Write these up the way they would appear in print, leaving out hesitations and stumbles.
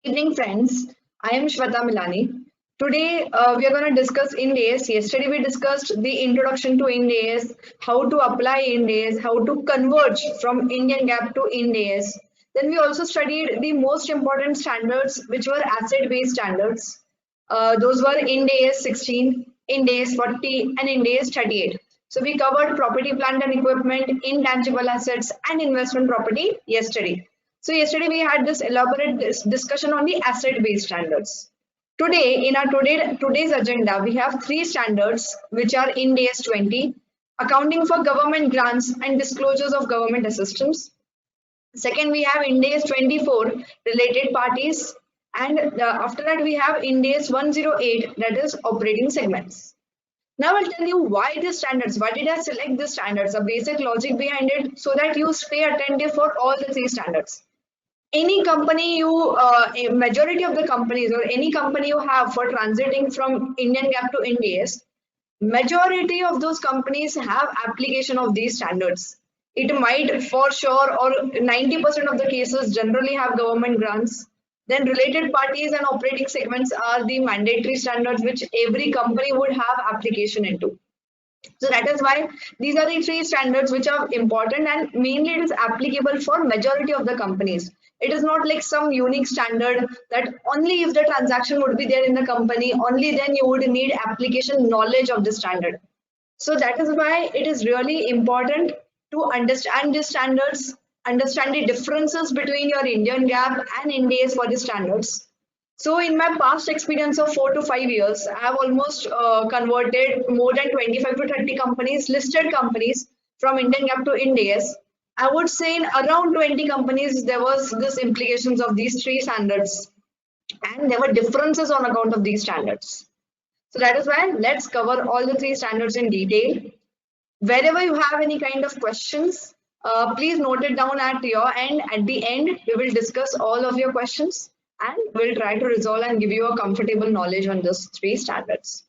Evening, friends. I am Shweta Milani. Today, we are going to discuss Ind AS. Yesterday, we discussed the introduction to Ind AS, how to apply Ind AS, how to converge from Indian GAAP to Ind AS. Then, we also studied the most important standards, which were asset-based standards. Those were Ind AS 16, Ind AS 40, and Ind AS 38. So, we covered property, plant, and equipment, intangible assets, and investment property yesterday. So yesterday we had this elaborate discussion on the asset-based standards. Today, in our today's agenda, we have three standards which are Ind AS 20, accounting for government grants and disclosures of government assistance. Second, we have Ind AS 24, related parties, and after that we have Ind AS 108, that is operating segments. Now I'll tell you why these standards. Why did I select these standards? A basic logic behind it, so that you stay attentive for all the three standards. Any company a majority of the companies or any company you have for transiting from Indian GAAP to Ind AS, majority of those companies have application of these standards. It might for sure or 90% of the cases generally have government grants. Then related parties and operating segments are the mandatory standards which every company would have application into. So that is why these are the three standards which are important, and mainly it is applicable for majority of the companies. It is not like some unique standard that only if the transaction would be there in the company, only then you would need application knowledge of the standard. So that is why it is really important to understand the standards, understand the differences between your Indian GAAP and Ind AS for the standards. So in my past experience of 4 to 5 years, I have almost converted more than 25 to 30 companies, listed companies from Indian GAAP to Ind AS. I would say in around 20 companies, there was this implications of these three standards, and there were differences on account of these standards. So that is why let's cover all the three standards in detail. Wherever you have any kind of questions, please note it down at your end. At the end, we will discuss all of your questions and we'll try to resolve and give you a comfortable knowledge on those three standards.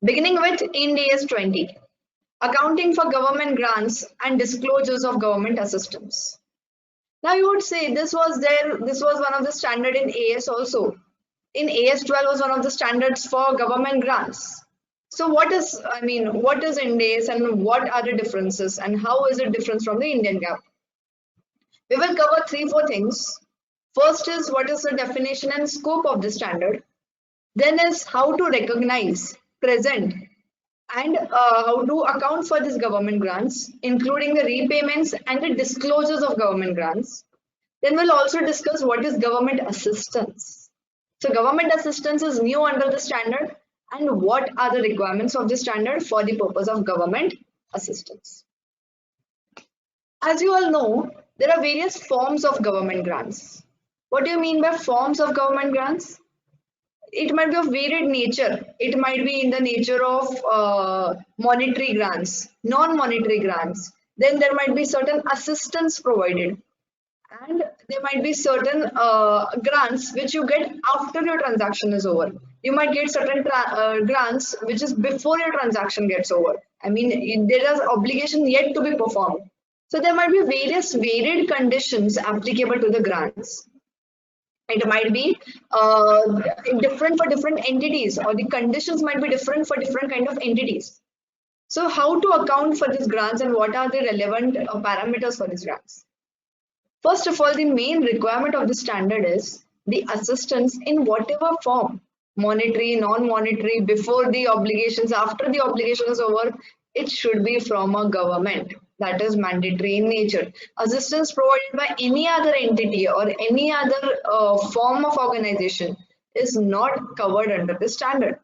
Beginning with Ind AS 20, accounting for government grants and disclosures of government assistance. Now you would say this was one of the standard in AS also. In AS 12 was one of the standards for government grants. So what is Ind AS and what are the differences and how is it different from the Indian GAAP? We will cover 3-4 things. First is what is the definition and scope of the standard. Then is how to recognize, present, and how to account for these government grants, including the repayments and the disclosures of government grants. Then we'll also discuss what is government assistance. So government assistance is new under the standard, and what are the requirements of the standard for the purpose of government assistance. As you all know, there are various forms of government grants. What do you mean by forms of government grants? It might be of varied nature. It might be in the nature of monetary grants, non-monetary grants. Then there might be certain assistance provided. And there might be certain grants which you get after your transaction is over. You might get certain grants which is before your transaction gets over. I mean, there is obligation yet to be performed. So there might be various varied conditions applicable to the grants. It might be different for different entities, or the conditions might be different for different kind of entities. So how to account for these grants and what are the relevant parameters for these grants? First of all, the main requirement of the standard is the assistance in whatever form, monetary, non-monetary, before the obligations, after the obligation is over, it should be from a government. That is mandatory in nature. Assistance provided by any other entity or any other form of organization is not covered under the standard.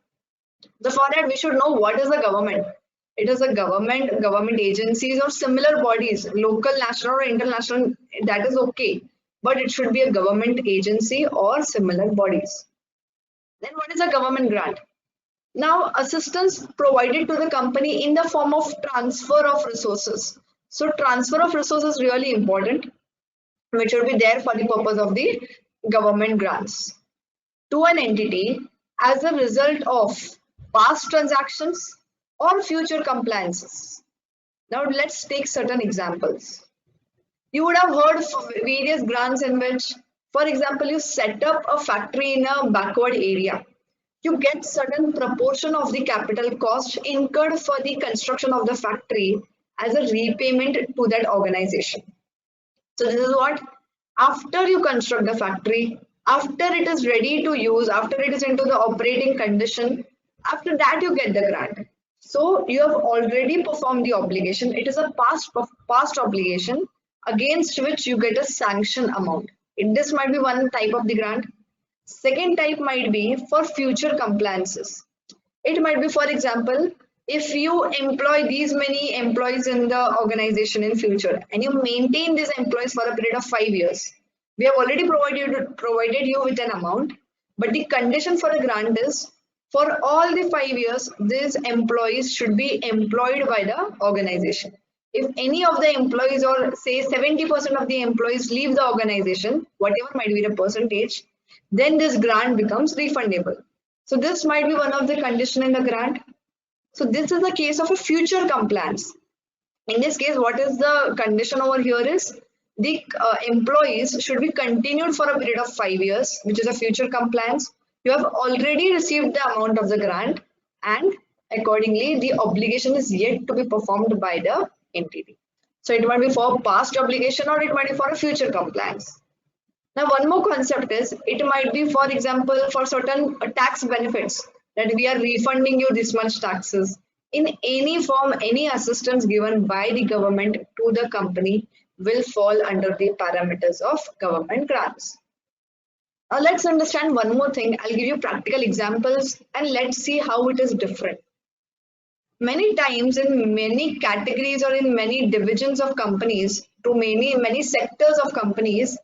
So for that, we should know what is the government. It is a government agencies or similar bodies, local, national or international, that is okay. But it should be a government agency or similar bodies. Then what is a government grant? Now, assistance provided to the company in the form of transfer of resources. So transfer of resources is really important, which should be there for the purpose of the government grants to an entity as a result of past transactions or future compliances. Now let's take certain examples. You would have heard of various grants in which For example, you set up a factory in a backward area. You get certain proportion of the capital cost incurred for the construction of the factory as a repayment to that organization. So this is what, after you construct the factory, after it is ready to use, after it is into the operating condition, after that you get the grant. So you have already performed the obligation. It is a past obligation against which you get a sanction amount. This might be one type of the grant. Second type might be for future compliances. It might be, for example, if you employ these many employees in the organization in future and you maintain these employees for a period of 5 years, we have already provided you with an amount, but the condition for a grant is for all the 5 years, these employees should be employed by the organization. If any of the employees, or say 70% of the employees, leave the organization, whatever might be the percentage, then this grant becomes refundable. So this might be one of the conditions in the grant. So this is the case of a future compliance. In this case, what is the condition over here is the employees should be continued for a period of 5 years, which is a future compliance. You have already received the amount of the grant, and accordingly, the obligation is yet to be performed by the entity. So it might be for past obligation or it might be for a future compliance. Now, one more concept is it might be, for example, for certain tax benefits that we are refunding you this much taxes. In any form, any assistance given by the government to the company will fall under the parameters of government grants. Now, let's understand one more thing. I'll give you practical examples and let's see how it is different. Many times in many categories or in many divisions of companies, to many sectors of companies,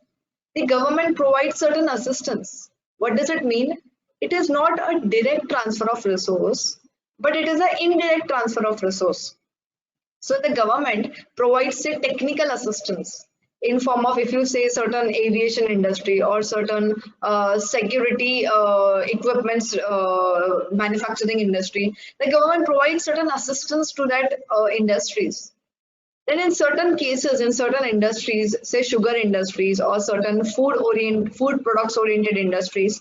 the government provides certain assistance. What does it mean? It is not a direct transfer of resource, but it is an indirect transfer of resource. So the government provides say technical assistance in form of, if you say certain aviation industry or certain security equipments manufacturing industry, the government provides certain assistance to that industries. Then in certain cases, in certain industries, say sugar industries or certain food products oriented industries,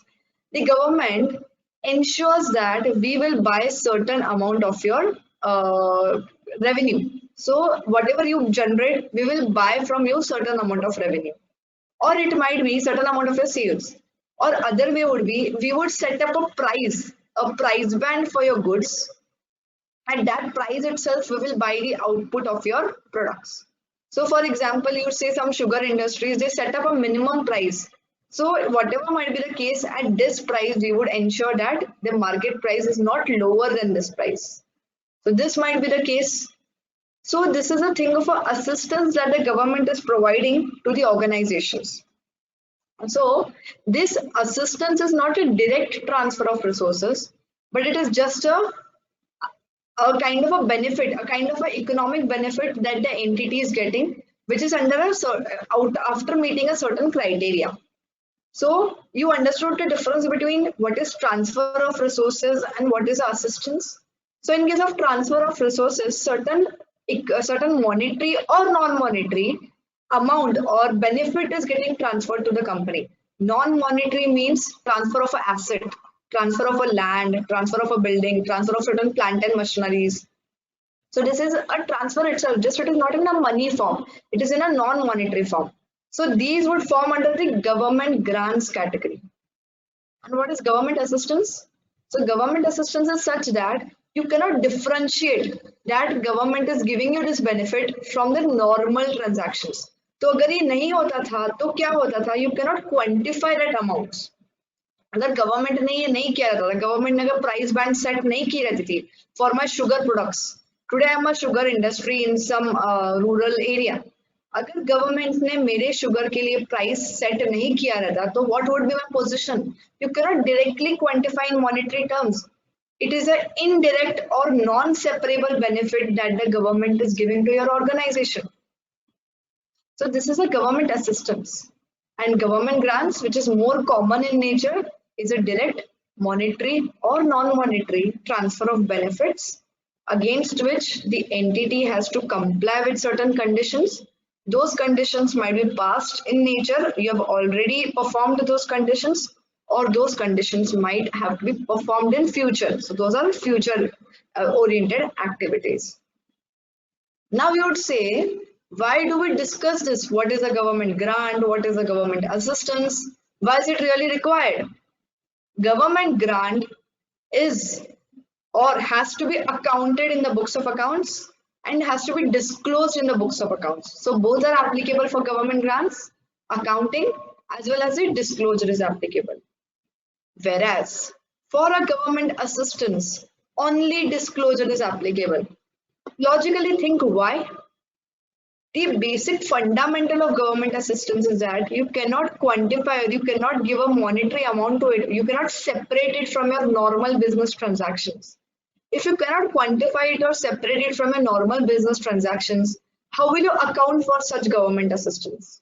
the government ensures that we will buy certain amount of your revenue. So whatever you generate, we will buy from you certain amount of revenue. Or it might be certain amount of your sales. Or other way would be, we would set up a price band for your goods. At that price itself, we will buy the output of your products. So for example, you say some sugar industries, they set up a minimum price. So whatever might be the case, at this price, we would ensure that the market price is not lower than this price. So this might be the case. So this is a thing of assistance that the government is providing to the organizations. So this assistance is not a direct transfer of resources, but it is just a kind of a benefit, a kind of an economic benefit that the entity is getting, which is under after meeting a certain criteria. So you understood the difference between what is transfer of resources and what is assistance. So in case of transfer of resources, certain monetary or non-monetary amount or benefit is getting transferred to the company. Non-monetary means transfer of an asset, transfer of a land, transfer of a building, transfer of certain plant and machineries. So this is a transfer itself, just it is not in a money form, it is in a non-monetary form. So these would form under the government grants category. And what is government assistance? So government assistance is such that you cannot differentiate that government is giving you this benefit from the normal transactions. तो अगर ये नहीं होता था तो क्या होता था? You cannot quantify that amounts. अगर गवर्नमेंट ने ये नहीं किया रहता था, गवर्नमेंट ने अगर प्राइस बैंड सेट नहीं की रहती थी for my sugar products, today I am a sugar industry in some rural area, अगर गवर्नमेंट ने मेरे शुगर के लिए प्राइस सेट नहीं किया रहता तो what would be my position? You can not directly quantify in monetary terms. It is an indirect or non-separable benefit that the government is giving to your organization. So this is a government assistance. And government grants, which is more common in nature, is a direct monetary or non-monetary transfer of benefits against which the entity has to comply with certain conditions, Those conditions might be past in nature, you have already performed those conditions, or those conditions might have to be performed in future. So those are future oriented activities. Now you would say, why do we discuss this? What is a government grant? What is a government assistance? Why is it really required? Government grant is or has to be accounted in the books of accounts and has to be disclosed in the books of accounts. So both are applicable for government grants, accounting as well as the disclosure is applicable. Whereas for a government assistance, only disclosure is applicable. Logically think why? The basic fundamental of government assistance is that you cannot quantify or you cannot give a monetary amount to it. You cannot separate it from your normal business transactions. If you cannot quantify it or separate it from your normal business transactions, how will you account for such government assistance?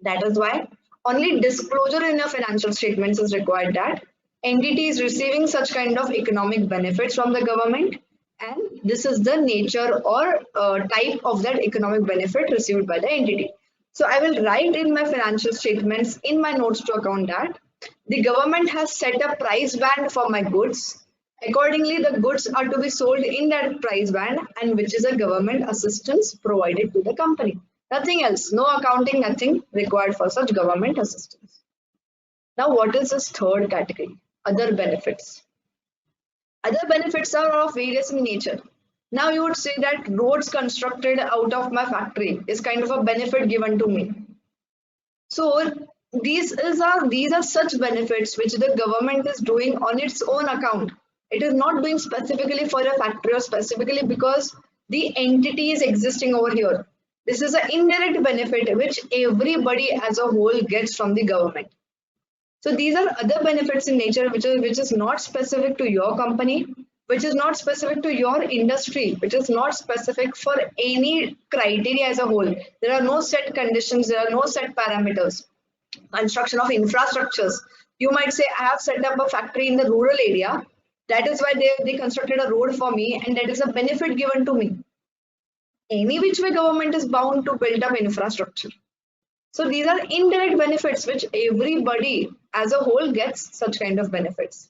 That is why only disclosure in your financial statements is required that entity is receiving such kind of economic benefits from the government, and this is the nature or type of that economic benefit received by the entity. So I will write in my financial statements in my notes to account that the government has set a price band for my goods. Accordingly, the goods are to be sold in that price band, and which is a government assistance provided to the company. Nothing else, no accounting, nothing required for such government assistance. Now, what is this third category? Other benefits. Other benefits are of various in nature. Now you would say that roads constructed out of my factory is kind of a benefit given to me. So these are such benefits which the government is doing on its own account. It is not doing specifically for a factory or specifically because the entity is existing over here. This is an indirect benefit which everybody as a whole gets from the government. So these are other benefits in nature which is not specific to your company, which is not specific to your industry, which is not specific for any criteria as a whole. There are no set conditions, there are no set parameters. Construction of infrastructures. You might say, I have set up a factory in the rural area. That is why they constructed a road for me, and that is a benefit given to me. Any which way government is bound to build up infrastructure. So these are indirect benefits which everybody as a whole gets such kind of benefits.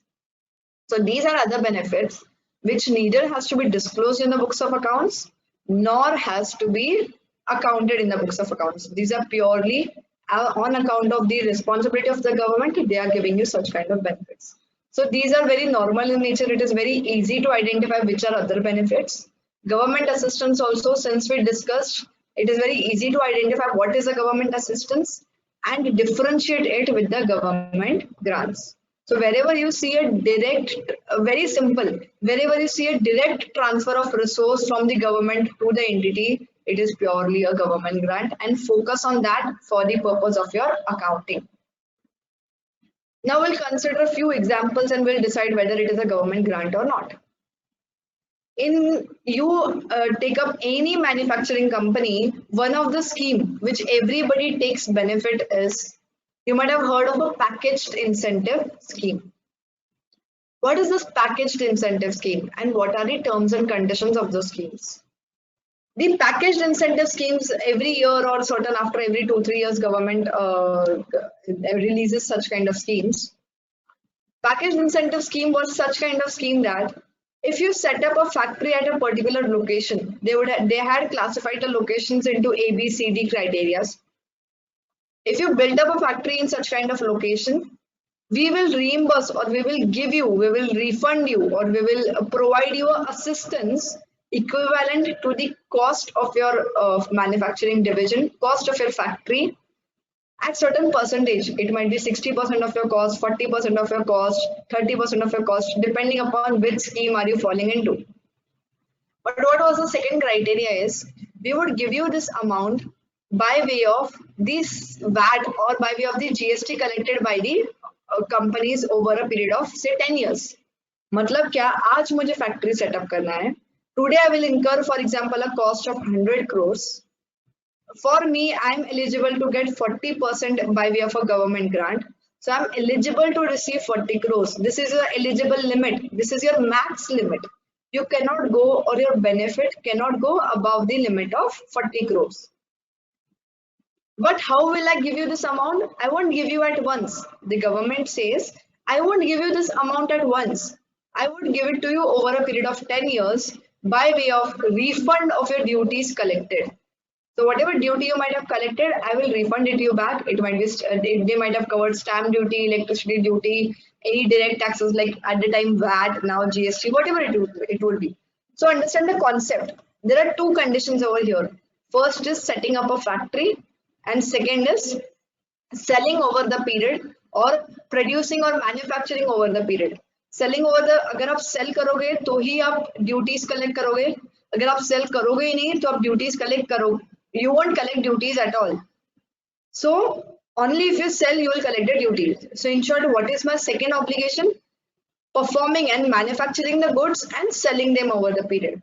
So these are other benefits which neither has to be disclosed in the books of accounts nor has to be accounted in the books of accounts. These are purely on account of the responsibility of the government. They are giving you such kind of benefits. So these are very normal in nature. It is very easy to identify which are other benefits. Government assistance also, since we discussed, it is very easy to identify what is a government assistance and differentiate it with the government grants. So wherever you see a direct, very simple, wherever you see a direct transfer of resource from the government to the entity, it is purely a government grant, and focus on that for the purpose of your accounting. Now we'll consider a few examples and we'll decide whether it is a government grant or not. In you take up any manufacturing company, one of the scheme which everybody takes benefit is, you might have heard of a packaged incentive scheme. What is this packaged incentive scheme and what are the terms and conditions of those schemes? The packaged incentive schemes, every year or certain after every 2-3 years, government releases such kind of schemes. Packaged incentive scheme was such kind of scheme that if you set up a factory at a particular location, they had classified the locations into A, B, C, D criteria. If you build up a factory in such kind of location, we will reimburse or we will give you, we will refund you, or we will provide you assistance equivalent to the cost of your manufacturing division, cost of your factory at certain percentage. It might be 60% of your cost, 40% of your cost, 30% of your cost, depending upon which scheme are you falling into. But what was the second criteria is, we would give you this amount by way of this VAT or by way of the GST collected by the companies over a period of say 10 years. मतलब क्या, आज मुझे factory setup करना है. Today I will incur, for example, a cost of 100 crores. For me, I am eligible to get 40% by way of a government grant. So I am eligible to receive 40 crores. This is your eligible limit. This is your max limit. You cannot go, or your benefit cannot go above the limit of 40 crores. But how will I give you this amount? I won't give you at once. The government says, I won't give you this amount at once. I would give it to you over a period of 10 years by way of refund of your duties collected. So whatever duty you might have collected, I will refund it to you back. It might be they might have covered stamp duty, electricity duty, any direct taxes like at the time VAT, now GST, whatever it would be. So understand the concept. There are two conditions over here. First is setting up a factory, and second is selling over the period or producing or manufacturing over the period. Selling over the अगर आप cell करोगे तो ही आप duties collect करोगे, अगर आप cell करोगे ही नहीं तो आप ड्यूटीज कलेक्ट करो, you won't collect duties at all. So only if you sell you will collect the duties. So in short, what is my second obligation? Performing and manufacturing the goods and selling them over the period.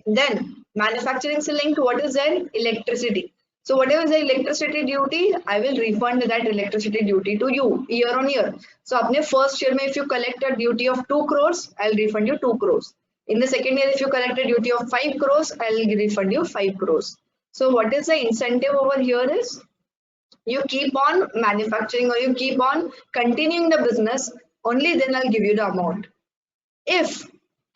Then manufacturing is linked to what is then electricity. So whatever is the electricity duty, I will refund that electricity duty to you year on year. So apne first year mein if you collect a duty of 2 crores, I'll refund you 2 crores. In the second year, if you collect a duty of 5 crores, I'll refund you 5 crores. So what is the incentive over here is you keep on manufacturing or you keep on continuing the business, only then I'll give you the amount. If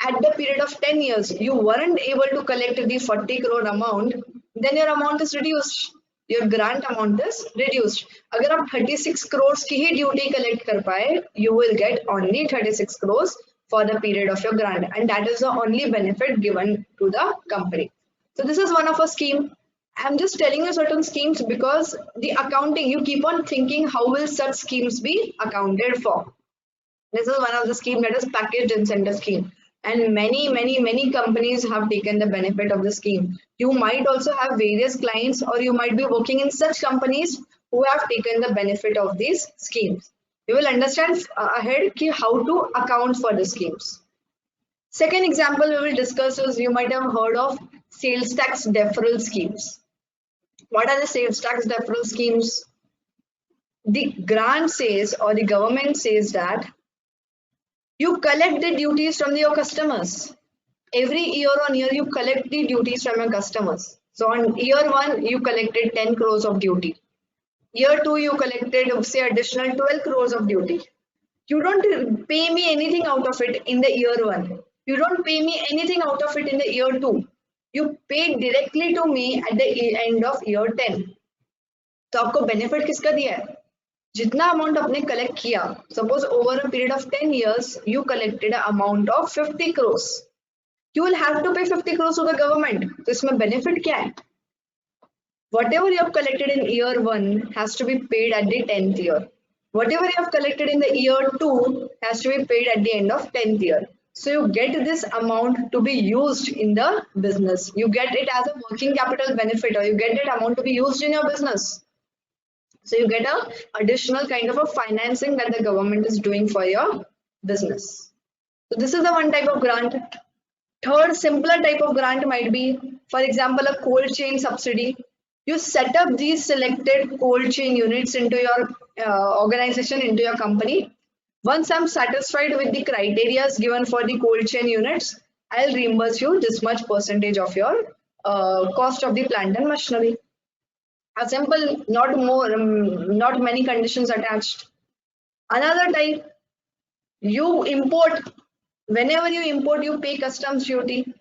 at the period of 10 years you weren't able to collect the 40 crore amount, then your amount is reduced. Your grant amount is reduced. अगर आप 36 crores की ही duty collect कर पाए, you will get only 36 crores for the period of your grant, and that is the only benefit given to the company. So this is one of a scheme. I'm just telling you certain schemes because the accounting, you keep on thinking how will such schemes be accounted for. This is one of the scheme, that is packaged incentive scheme, and many companies have taken the benefit of the scheme. You might also have various clients or you might be working in such companies who have taken the benefit of these schemes. You will understand ahead how to account for the schemes. Second example we will discuss is, you might have heard of sales tax deferral schemes. What are the sales tax deferral schemes? The grant says or the government says that you collect the duties from your customers. Every year on year, you collect the duties from your customers. So on year 1, you collected 10 crores of duty. Year 2, you collected, say, additional 12 crores of duty. You don't pay me anything out of it in the year 1. You don't pay me anything out of it in the year 2. You pay directly to me at the end of year 10. तो आपको benefit किसका दिया है? जितना amount आपने collect किया, suppose over a period of 10 years you collected an amount of 50 crores, you will have to pay 50 crores to the government. तो इसमें बेनिफिट क्या है? Whatever you have collected in year 1 has to be paid at the 10th year. Whatever you have collected in the year 2 has to be paid at the end of 10th year. So you get this amount to be used in the business. You get it as a working capital benefit, or you get that amount to be used in your business. So you get a additional kind of a financing that the government is doing for your business. So this is the one type of grant. Third, simpler type of grant might be, for example, a cold chain subsidy. You set up these selected cold chain units into your organization, into your company. Once I'm satisfied with the criteria given for the cold chain units, I'll reimburse you this much percentage of your cost of the plant and machinery. A simple, not more, not many conditions attached. Another type, you import. Whenever you import, you pay customs duty.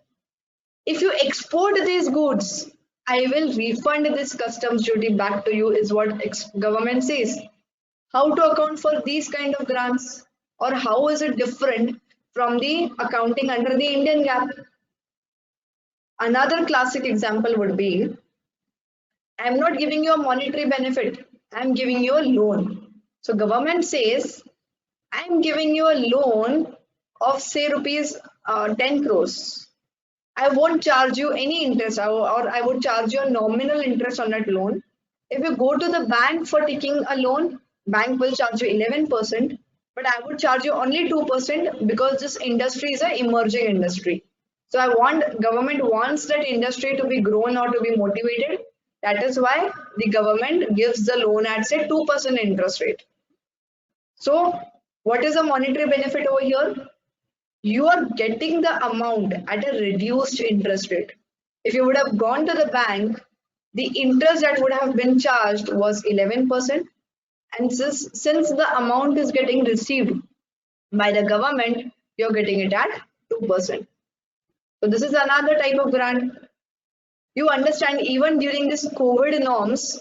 If you export these goods, I will refund this customs duty back to you, is what government says. How to account for these kind of grants, or how is it different from the accounting under the Indian GAAP? Another classic example would be, I'm not giving you a monetary benefit, I'm giving you a loan. So government says, I'm giving you a loan of say rupees 10 crores. I won't charge you any interest, or I would charge you a nominal interest on that loan. If you go to the bank for taking a loan, bank will charge you 11%, but I would charge you only 2% because this industry is an emerging industry. So government wants that industry to be grown or to be motivated. That is why the government gives the loan at say 2% interest rate. So what is the monetary benefit over here? You are getting the amount at a reduced interest rate. If you would have gone to the bank the interest that would have been charged was 11%, and since the amount is getting received by the government, you're getting it at 2%. So this is another type of grant. You understand, even during this COVID norms,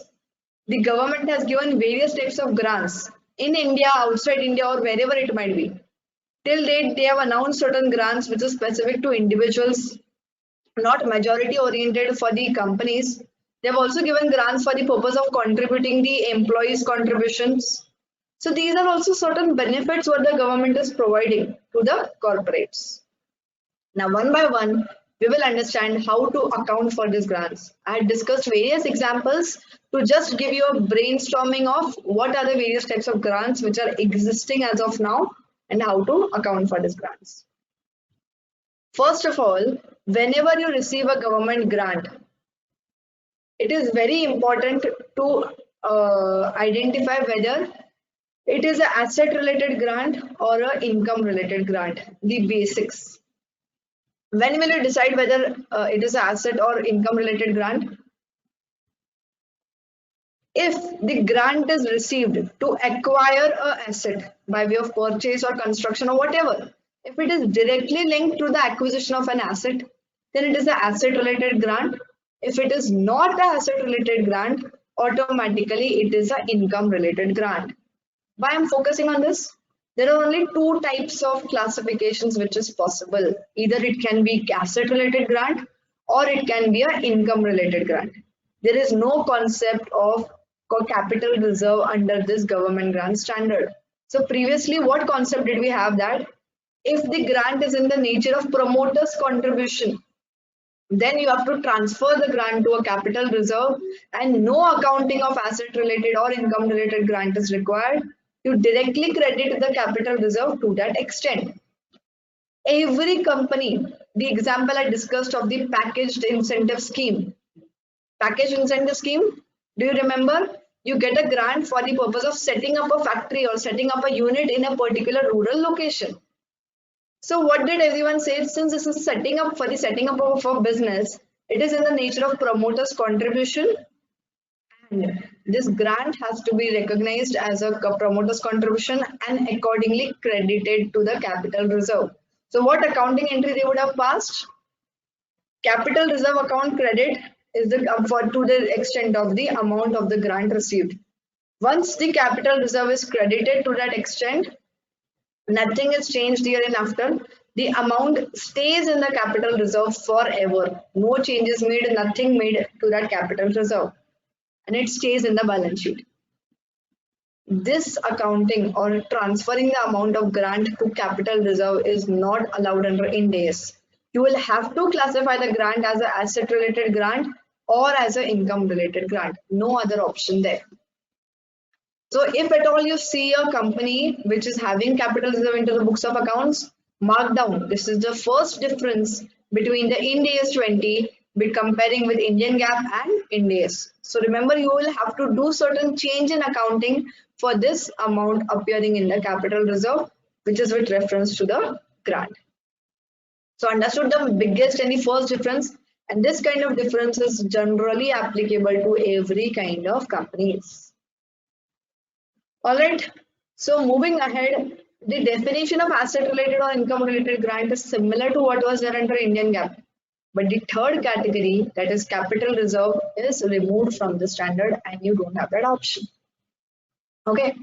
the government has given various types of grants in India, outside India, or wherever it might be. Till date, they have announced certain grants which are specific to individuals, not majority oriented for the companies. They have also given grants for the purpose of contributing the employees' contributions. So these are also certain benefits what the government is providing to the corporates. Now, one by one, we will understand how to account for these grants. I had discussed various examples to just give you a brainstorming of what are the various types of grants which are existing as of now and how to account for these grants. First of all, whenever you receive a government grant, it is very important to identify whether it is an asset related grant or an income related grant, the basics. When will you decide whether it is an asset or income related grant? If the grant is received to acquire an asset by way of purchase or construction or whatever, if it is directly linked to the acquisition of an asset, then it is an asset related grant. If it is not an asset related grant, automatically it is an income related grant. Why I'm focusing on this? There are only two types of classifications which is possible. Either it can be asset related grant or it can be an income related grant. There is no concept of capital reserve under this government grant standard. So previously, what concept did we have? That if the grant is in the nature of promoter's contribution, then you have to transfer the grant to a capital reserve and no accounting of asset related or income related grant is required. You directly credit the capital reserve to that extent. Every company, the example I discussed of the packaged incentive scheme. Packaged incentive scheme, do you remember? You get a grant for the purpose of setting up a factory or setting up a unit in a particular rural location. So what did everyone say? Since this is setting up of a business, it is in the nature of promoter's contribution. And this grant has to be recognized as a promoter's contribution and accordingly credited to the capital reserve. So what accounting entry they would have passed? Capital reserve account credit is to the extent of the amount of the grant received. Once the capital reserve is credited to that extent, nothing is changed here and after. The amount stays in the capital reserve forever. No changes made, nothing made to that capital reserve. And it stays in the balance sheet. This accounting or transferring the amount of grant to capital reserve is not allowed under Ind AS. You will have to classify the grant as an asset related grant or as an income related grant. No other option there. So if at all you see a company which is having capital reserve into the books of accounts, mark down. This is the first difference between the Ind AS 20 comparing with Indian GAAP and Ind AS. So remember, you will have to do certain change in accounting for this amount appearing in the capital reserve, which is with reference to the grant. So understood the biggest and the first difference, and this kind of difference is generally applicable to every kind of companies. All right, so moving ahead, the definition of asset related or income related grant is similar to what was there under Indian GAAP. But the third category, that is capital reserve, is removed from the standard and you don't have that option. Okay,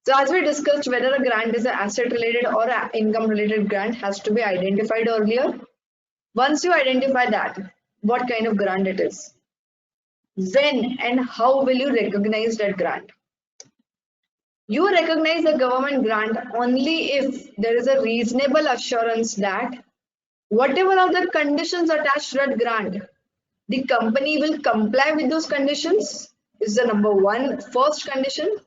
so as we discussed, whether a grant is an asset related or an income related grant has to be identified earlier. Once you identify that, what kind of grant it is, when and how will you recognize that grant? You recognize the government grant only if there is a reasonable assurance that whatever are the conditions attached to that grant, the company will comply with those conditions is the number one, first condition.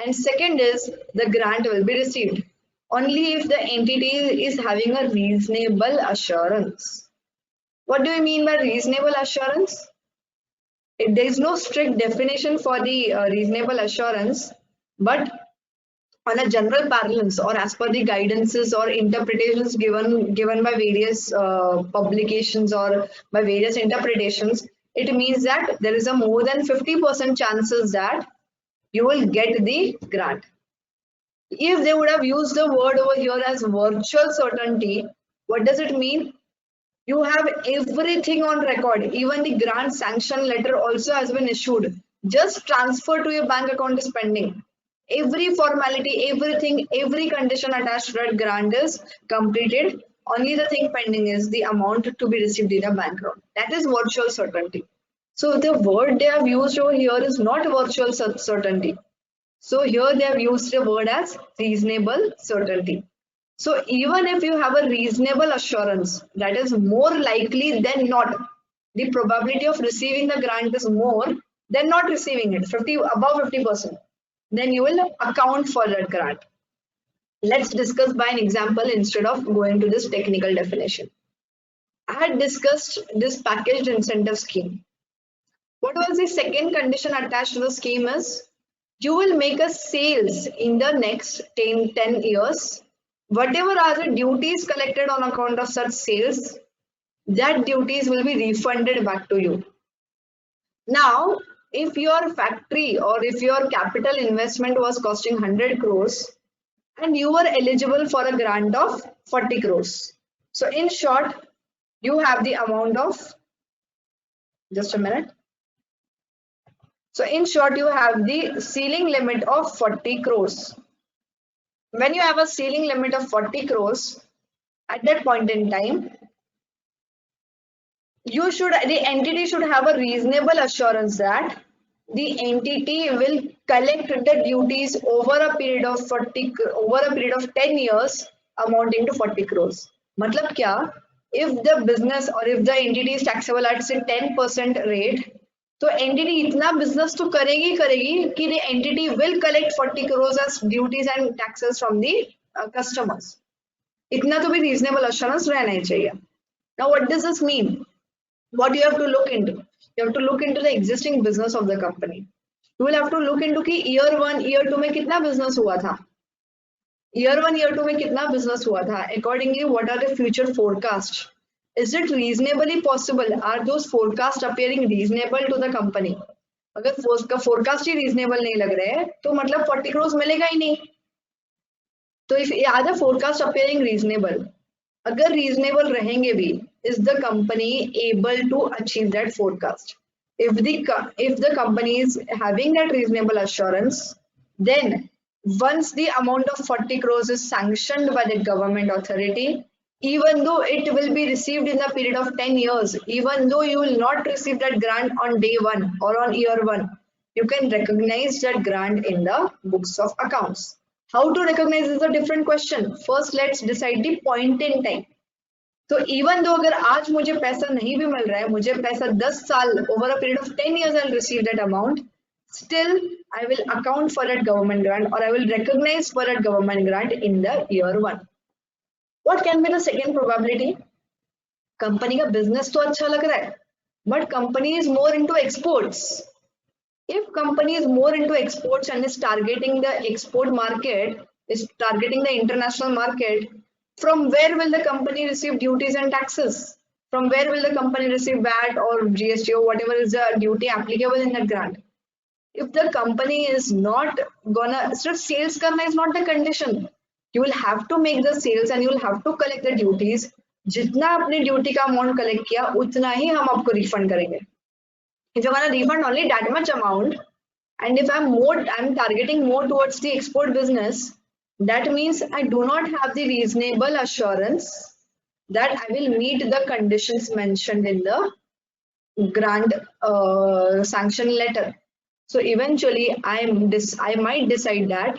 And second is the grant will be received only if the entity is having a reasonable assurance. What do you mean by reasonable assurance? There is no strict definition for the reasonable assurance, but on a general parlance or as per the guidances or interpretations given by various publications or by various interpretations, it means that there is a more than 50% chances that you will get the grant. If they would have used the word over here as virtual certainty, what does it mean? You have everything on record. Even the grant sanction letter also has been issued. Just transfer to your bank account is pending. Every formality, everything, every condition attached to that grant is completed. Only the thing pending is the amount to be received in a bank account. That is virtual certainty. So the word they have used over here is not virtual certainty. So here they have used the word as reasonable certainty. So even if you have a reasonable assurance, that is more likely than not, the probability of receiving the grant is more than not receiving it, above 50%. Then you will account for that grant. Let's discuss by an example instead of going to this technical definition. I had discussed this packaged incentive scheme. What was the second condition attached to the scheme is, you will make a sales in the next 10 years. Whatever are the duties collected on account of such sales, that duties will be refunded back to you. Now, if your factory or if your capital investment was costing 100 crores and you were eligible for a grant of 40 crores. So in short, you have the amount of, just a minute. So in short, you have the ceiling limit of 40 crores. When you have a ceiling limit of 40 crores, at that point in time, the entity should have a reasonable assurance that the entity will collect the duties over a period of 10 years amounting to 40 crores. Matlab kya? If the business or if the entity is taxable at say 10% rate, तो entity इतना business तो करेगी कि the entity will collect 40 crores as duties and taxes from the customers. इतना तो भी reasonable assurance रहना ही चाहिए. Now what does this mean? What you have to look into? You have to look into the existing business of the company. You will have to look into कि year 1, year 2 में कितना business हुआ था. Year 1, year 2 में कितना business हुआ था. Accordingly, what are the future forecasts? Is it reasonably possible? Are those forecasts appearing reasonable to the company? अगर उसका forecast ही reasonable नहीं लग रहा है, तो मतलब 40 crores मिलेगा ही नहीं. तो if are the forecast appearing reasonable? अगर reasonable रहेंगे भी, is the company able to achieve that forecast? If the company is having that reasonable assurance, then once the amount of 40 crores is sanctioned by the government authority, even though it will be received in the period of 10 years, even though you will not receive that grant on day 1 or on year 1, you can recognize that grant in the books of accounts. How to recognize is a different question. First, let's decide the point in time. So even though अगर आज मुझे पैसा नहीं भी मिल रहा है, मुझे पैसा 10 साल over a period of 10 years I'll receive that amount, still I will account for that government grant or I will recognize for that government grant in the year 1. What can be the second probability? Company का business तो अच्छा लग रहा है, but company is more into exports. If company is more into exports and is targeting the export market, is targeting the international market, from where will the company receive duties and taxes? From where will the company receive VAT or GST or whatever is the duty applicable in that grant? If the company is not gonna, so sales karna is not the condition. You will have to make the sales and you will have to collect the duties. जितना आपने duty का amount collect किया उतना ही हम आपको refund करेंगे. If you're gonna refund only that much amount, and if I'm targeting more towards the export business, that means I do not have the reasonable assurance that I will meet the conditions mentioned in the grant sanction letter. So eventually I might decide that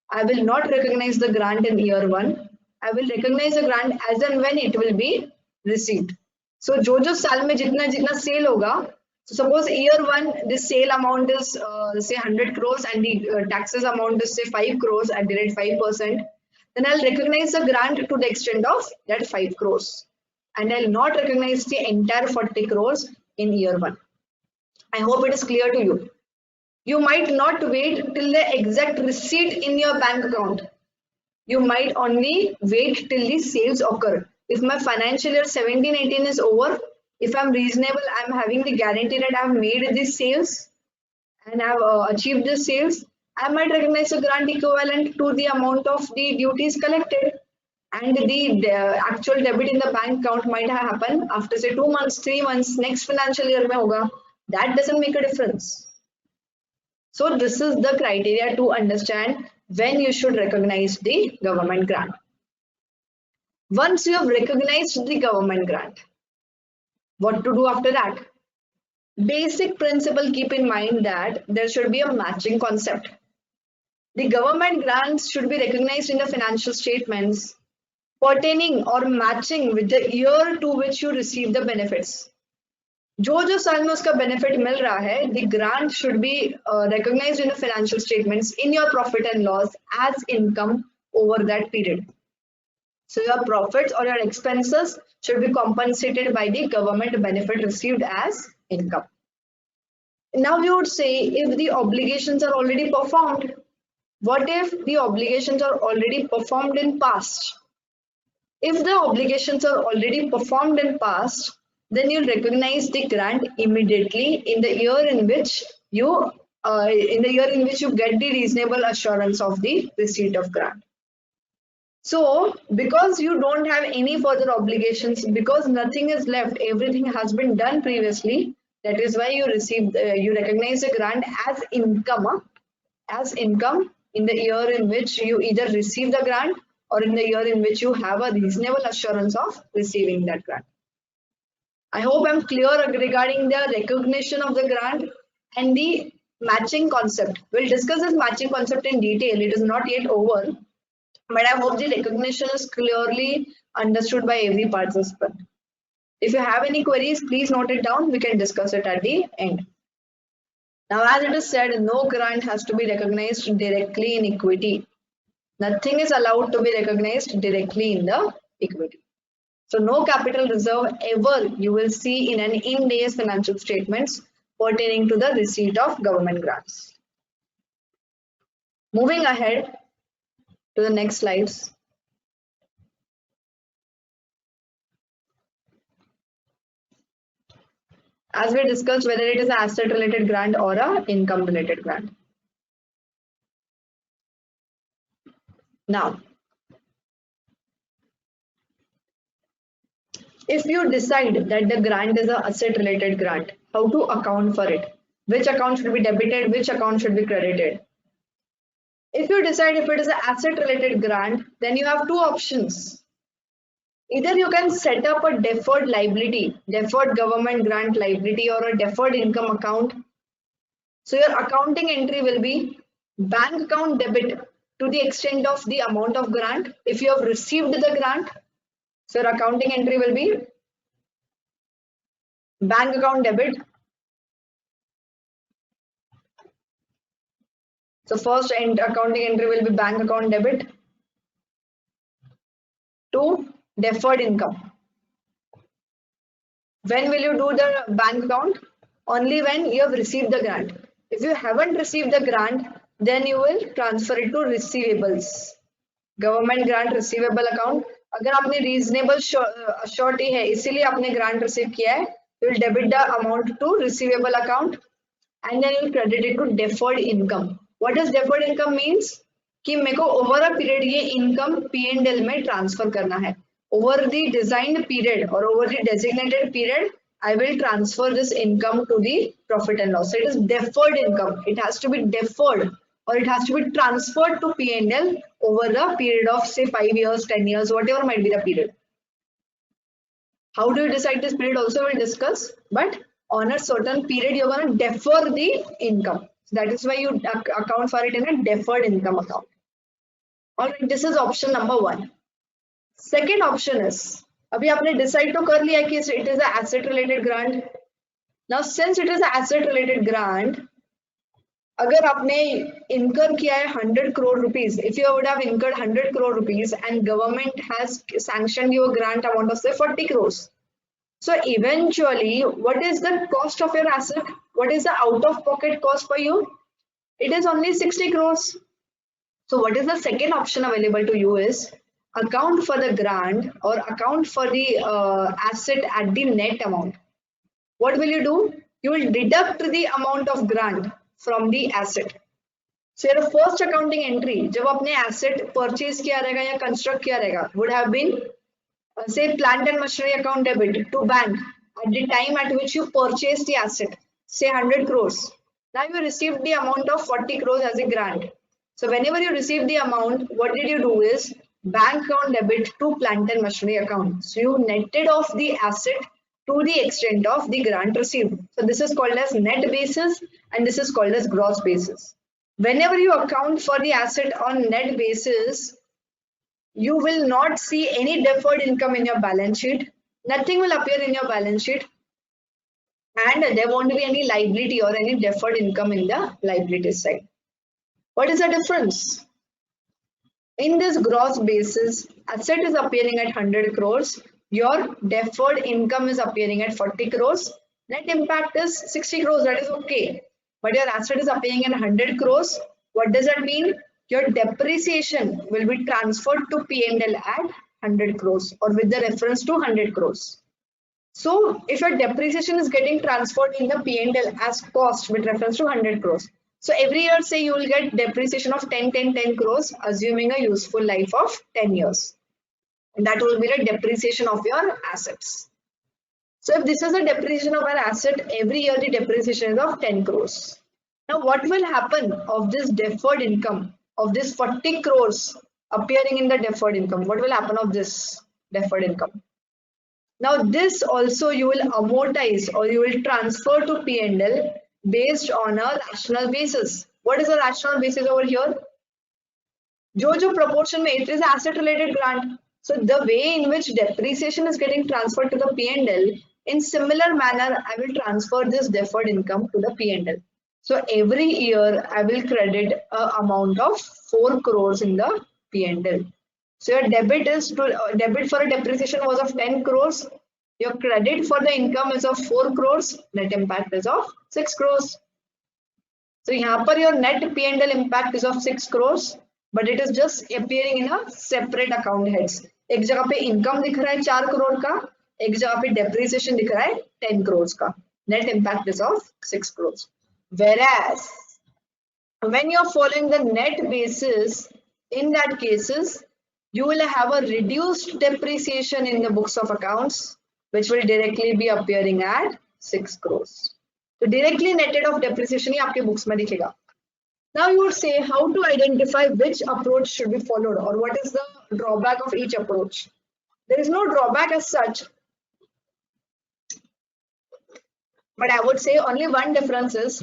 I will not recognize the grant in year 1. I will recognize the grant as and when it will be received. So जो साल में जितना sale होगा, so suppose year 1 the sale amount is say 100 crores and the taxes amount is say 5 crores at the rate 5%, then I'll recognize the grant to the extent of that 5 crores and I'll not recognize the entire 40 crores in year 1. I hope it is clear to you. You might not wait till the exact receipt in your bank account. You might only wait till the sales occur. If my financial year 17-18 is over, If I'm reasonable, I'm having the guarantee that I've made these sales and I've achieved the sales, I might recognize a grant equivalent to the amount of the duties collected, and the actual debit in the bank account might happen after say 2 months, 3 months, next financial year mein hoga. That doesn't make a difference. So this is the criteria to understand when you should recognize the government grant. Once you have recognized the government grant, what to do after that? Basic principle, keep in mind that there should be a matching concept. The government grants should be recognized in the financial statements pertaining or matching with the year to which you receive the benefits. जो साल में उसका benefit मिल रहा है, the grant should be recognized in the financial statements in your profit and loss as income over that period. So your profits or your expenses should be compensated by the government benefit received as income. Now we would say if the obligations are already performed, what if the obligations are already performed in past? If the obligations are already performed in past, then you'll recognize the grant immediately in the year in which you get the reasonable assurance of the receipt of grant. So because you don't have any further obligations, because nothing is left, everything has been done previously, that is why you recognize the grant as income in the year in which you either receive the grant or in the year in which you have a reasonable assurance of receiving that grant. I hope I'm clear regarding the recognition of the grant and the matching concept. We'll discuss this matching concept in detail. It is not yet over, but I hope the recognition is clearly understood by every participant. If you have any queries, please note it down. We can discuss it at the end. Now, as it is said, no grant has to be recognized directly in equity. Nothing is allowed to be recognized directly in the equity. So no capital reserve ever you will see in an Ind AS financial statements pertaining to the receipt of government grants. Moving ahead to the next slides. As we discussed, whether it is an asset related grant or a income related grant. Now, if you decide that the grant is an asset related grant, how to account for it? Which account should be debited? Which account should be credited? If you decide if it is an asset related grant, then you have two options. Either you can set up a deferred liability, deferred government grant liability, or a deferred income account. So your accounting entry will be bank account debit to the extent of the amount of grant. If you have received the grant, so your accounting entry will be bank account debit. So first accounting entry will be bank account debit to deferred income. When will you do the bank account? Only when you have received the grant. If you haven't received the grant, then you will transfer it to receivables. Government grant receivable account. अगर आपने reasonable surety है, इसीलिए आपने grant receive किया है, you will debit the amount to receivable account and then you will credit it to deferred income. What does deferred income means? कि मेरे को over a period ये income P&L में transfer करना है. Over the designed period or over the designated period, I will transfer this income to the profit and loss. So it is deferred income. It has to be deferred or it has to be transferred to P&L over the period of say 5 years, 10 years, whatever might be the period. How do you decide this period also we'll discuss, but on a certain period you're going to defer the income. So that is why you account for it in a deferred income account. Alright, this is option number 1. Second option is, अभी आपने decide तो कर लिया कि it is an asset related grant. Now since it is an asset related grant, अगर आपने incur किया है 100 crore rupees, if you would have incurred 100 crore rupees and government has sanctioned you a grant amount of say 40 crores. So eventually, what is the cost of your asset? What is the out of pocket cost for you? It is only 60 crores. So what is the second option available to you is account for the grant or account for the asset at the net amount. what will you do? You will deduct the amount of grant from the asset. So your first accounting entry जब आपने asset purchase किया रहेगा या construct किया रहेगा would have been say plant and machinery account debit to bank at the time at which you purchased the asset, say 100 crores. Now you received the amount of 40 crores as a grant. So whenever you receive the amount, what did you do is bank account debit to plant and machinery account. So you netted off the asset to the extent of the grant received. So this is called as net basis and this is called as gross basis. Whenever you account for the asset on net basis, you will not see any deferred income in your balance sheet. Nothing will appear in your balance sheet. And there won't be any liability or any deferred income in the liability side. What is the difference? In this gross basis, asset is appearing at 100 crores. Your deferred income is appearing at 40 crores. Net impact is 60 crores. That is okay. But your asset is appearing at 100 crores. What does that mean? Your depreciation will be transferred to P&L at 100 crores or with the reference to 100 crores. So if your depreciation is getting transferred in the P&L as cost with reference to 100 crores. So every year, say you will get depreciation of 10 crores, assuming a useful life of 10 years. And that will be the depreciation of your assets. So if this is the depreciation of an asset, every year the depreciation is of 10 crores. Now what will happen of this deferred income, of this 40 crores appearing in the deferred income? What will happen of this deferred income? Now this also you will amortize or you will transfer to P&L based on a rational basis. What is a rational basis over here? जो proportion में it is asset related grant. So the way in which depreciation is getting transferred to the P&L, in similar manner I will transfer this deferred income to the P&L. So every year I will credit an amount of 4 crores in the P&L. So your debit is to debit for a depreciation was of 10 crores. Your credit for the income is of 4 crores. Net impact is of 6 crores. So here your net P&L impact is of 6 crores, but it is just appearing in a separate account heads. एक जगह पे income दिख रहा है 4 crore का, एक जगह पे depreciation दिख रहा है 10 crores का. Net impact is of 6 crores. Whereas when you are following the net basis, in that cases, you will have a reduced depreciation in the books of accounts, which will directly be appearing at 6 crores. So directly netted of depreciation ही आपके books में दिखेगा. Now you would say how to identify which approach should be followed or what is the drawback of each approach. There is no drawback as such, but I would say only one difference is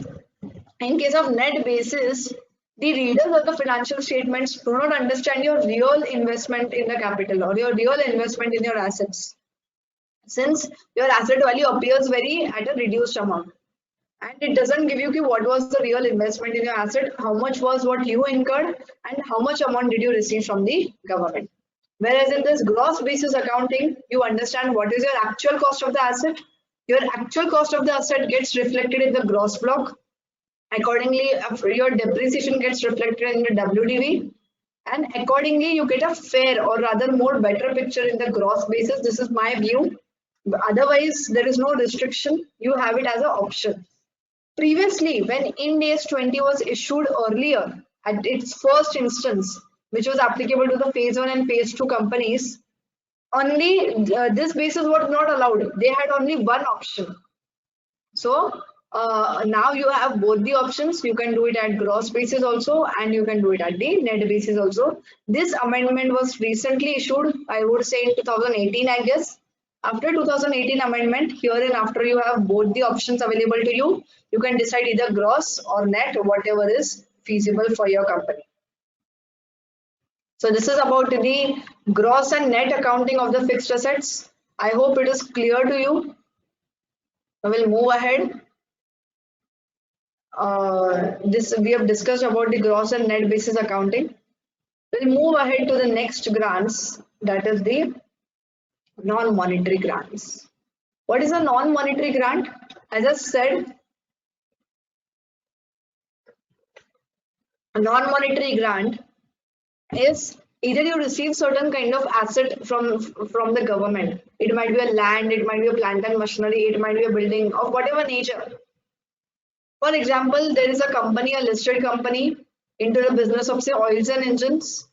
in case of net basis, the readers of the financial statements do not understand your real investment in the capital or your real investment in your assets, since your asset value appears very at a reduced amount and it doesn't give you what was the real investment in your asset, how much was what you incurred and how much amount did you receive from the government. Whereas in this gross basis accounting, you understand what is your actual cost of the asset. Your actual cost of the asset gets reflected in the gross block. Accordingly, your depreciation gets reflected in the WDV, and accordingly you get a fair or rather more better picture in the gross basis. This is my view. Otherwise, there is no restriction. You have it as an option. Previously, when Ind AS 20 was issued earlier at its first instance, which was applicable to the phase 1 and phase 2 companies, only this basis was not allowed. They had only one option. So now you have both the options. You can do it at gross basis also and you can do it at the net basis also. This amendment was recently issued, I would say in 2018, I guess. After 2018 amendment, herein after you have both the options available to you, you can decide either gross or net, whatever is feasible for your company. So this is about the gross and net accounting of the fixed assets. I hope it is clear to you. I will move ahead. This we have discussed about the gross and net basis accounting. We'll move ahead to the next grants, that is the non-monetary grants. What is a non-monetary grant? As I said, a non-monetary grant is Either you receive certain kind of asset from the government. It might be a land, it might be a plant and machinery, it might be a building of whatever nature. For example, there is a company, a listed company into the business of say oils and engines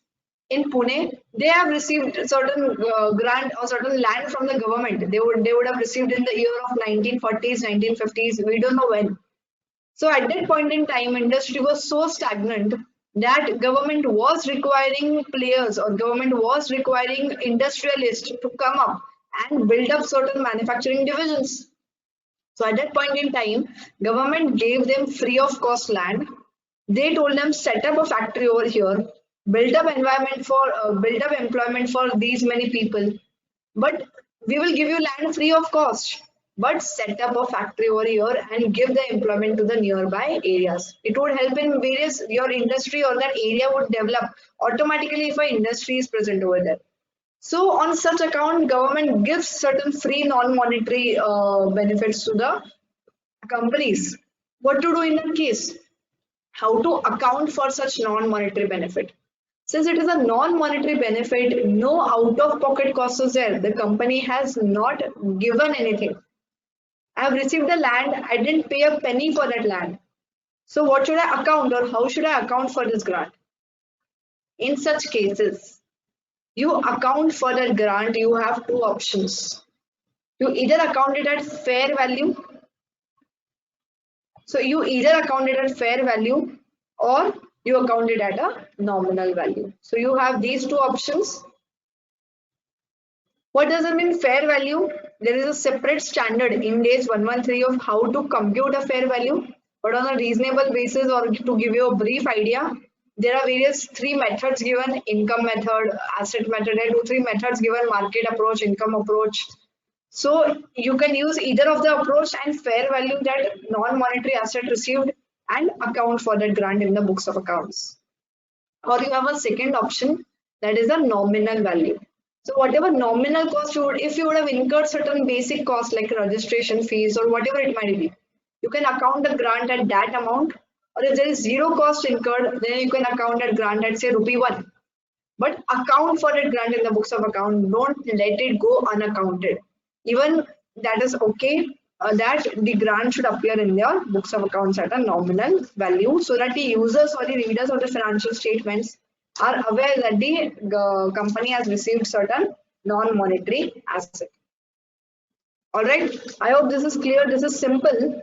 in Pune. They have received certain grant or certain land from the government. They would have received in the year of 1940s, 1950s. We don't know when. So at that point in time, industry was so stagnant that government was requiring players or government was requiring industrialists to come up and build up certain manufacturing divisions. So at that point in time, government gave them free of cost land. They told them set up a factory over here, build up employment for these many people. But we will give you land free of cost. But set up a factory over here and give the employment to the nearby areas. It would help in various your industry or that area would develop automatically if an industry is present over there. So on such account, government gives certain free non-monetary benefits to the companies. What to do in that case? How to account for such non-monetary benefit? Since it is a non-monetary benefit, no out-of-pocket cost is there. The company has not given anything. I have received the land. I didn't pay a penny for that land. So what should I account or how should I account for this grant? In such cases, you account for that grant, you have two options. You either account it at fair value. So you either account it at fair value or you account it at a nominal value. So you have these two options. What does it mean fair value? There is a separate standard in Ind AS 113 of how to compute a fair value, but on a reasonable basis or to give you a brief idea, there are various three methods given: income method, asset method, and two, three methods given: market approach, income approach. So you can use either of the approach and fair value that non-monetary asset received and account for that grant in the books of accounts. Or you have a second option, that is a nominal value. So whatever nominal cost you would, if you would have incurred certain basic costs like registration fees or whatever it might be, you can account the grant at that amount. Or if there is zero cost incurred, then you can account that grant at say rupee 1. But account for that grant in the books of account. Don't let it go unaccounted. Even that is okay. That the grant should appear in your books of accounts at a nominal value so that the users or the readers of the financial statements are aware that the company has received certain non-monetary asset. All right. I hope this is clear. This is simple.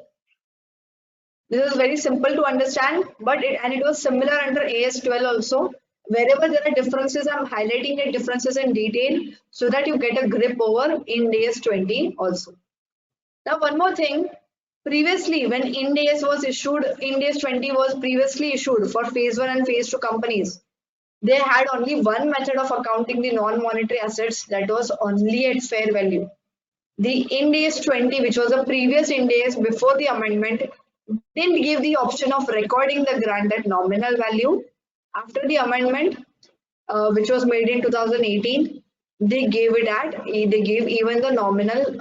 This is very simple to understand, but it was similar under AS 12 also. Wherever there are differences, I'm highlighting the differences in detail so that you get a grip over in AS 20 also. Now, one more thing. Previously, when Ind AS was issued, Ind AS 20 was previously issued for phase 1 and phase 2 companies. They had only one method of accounting the non-monetary assets, that was only at fair value. The Ind AS 20, which was a previous Ind AS before the amendment, didn't give the option of recording the grant at nominal value. After the amendment, which was made in 2018, they gave even the nominal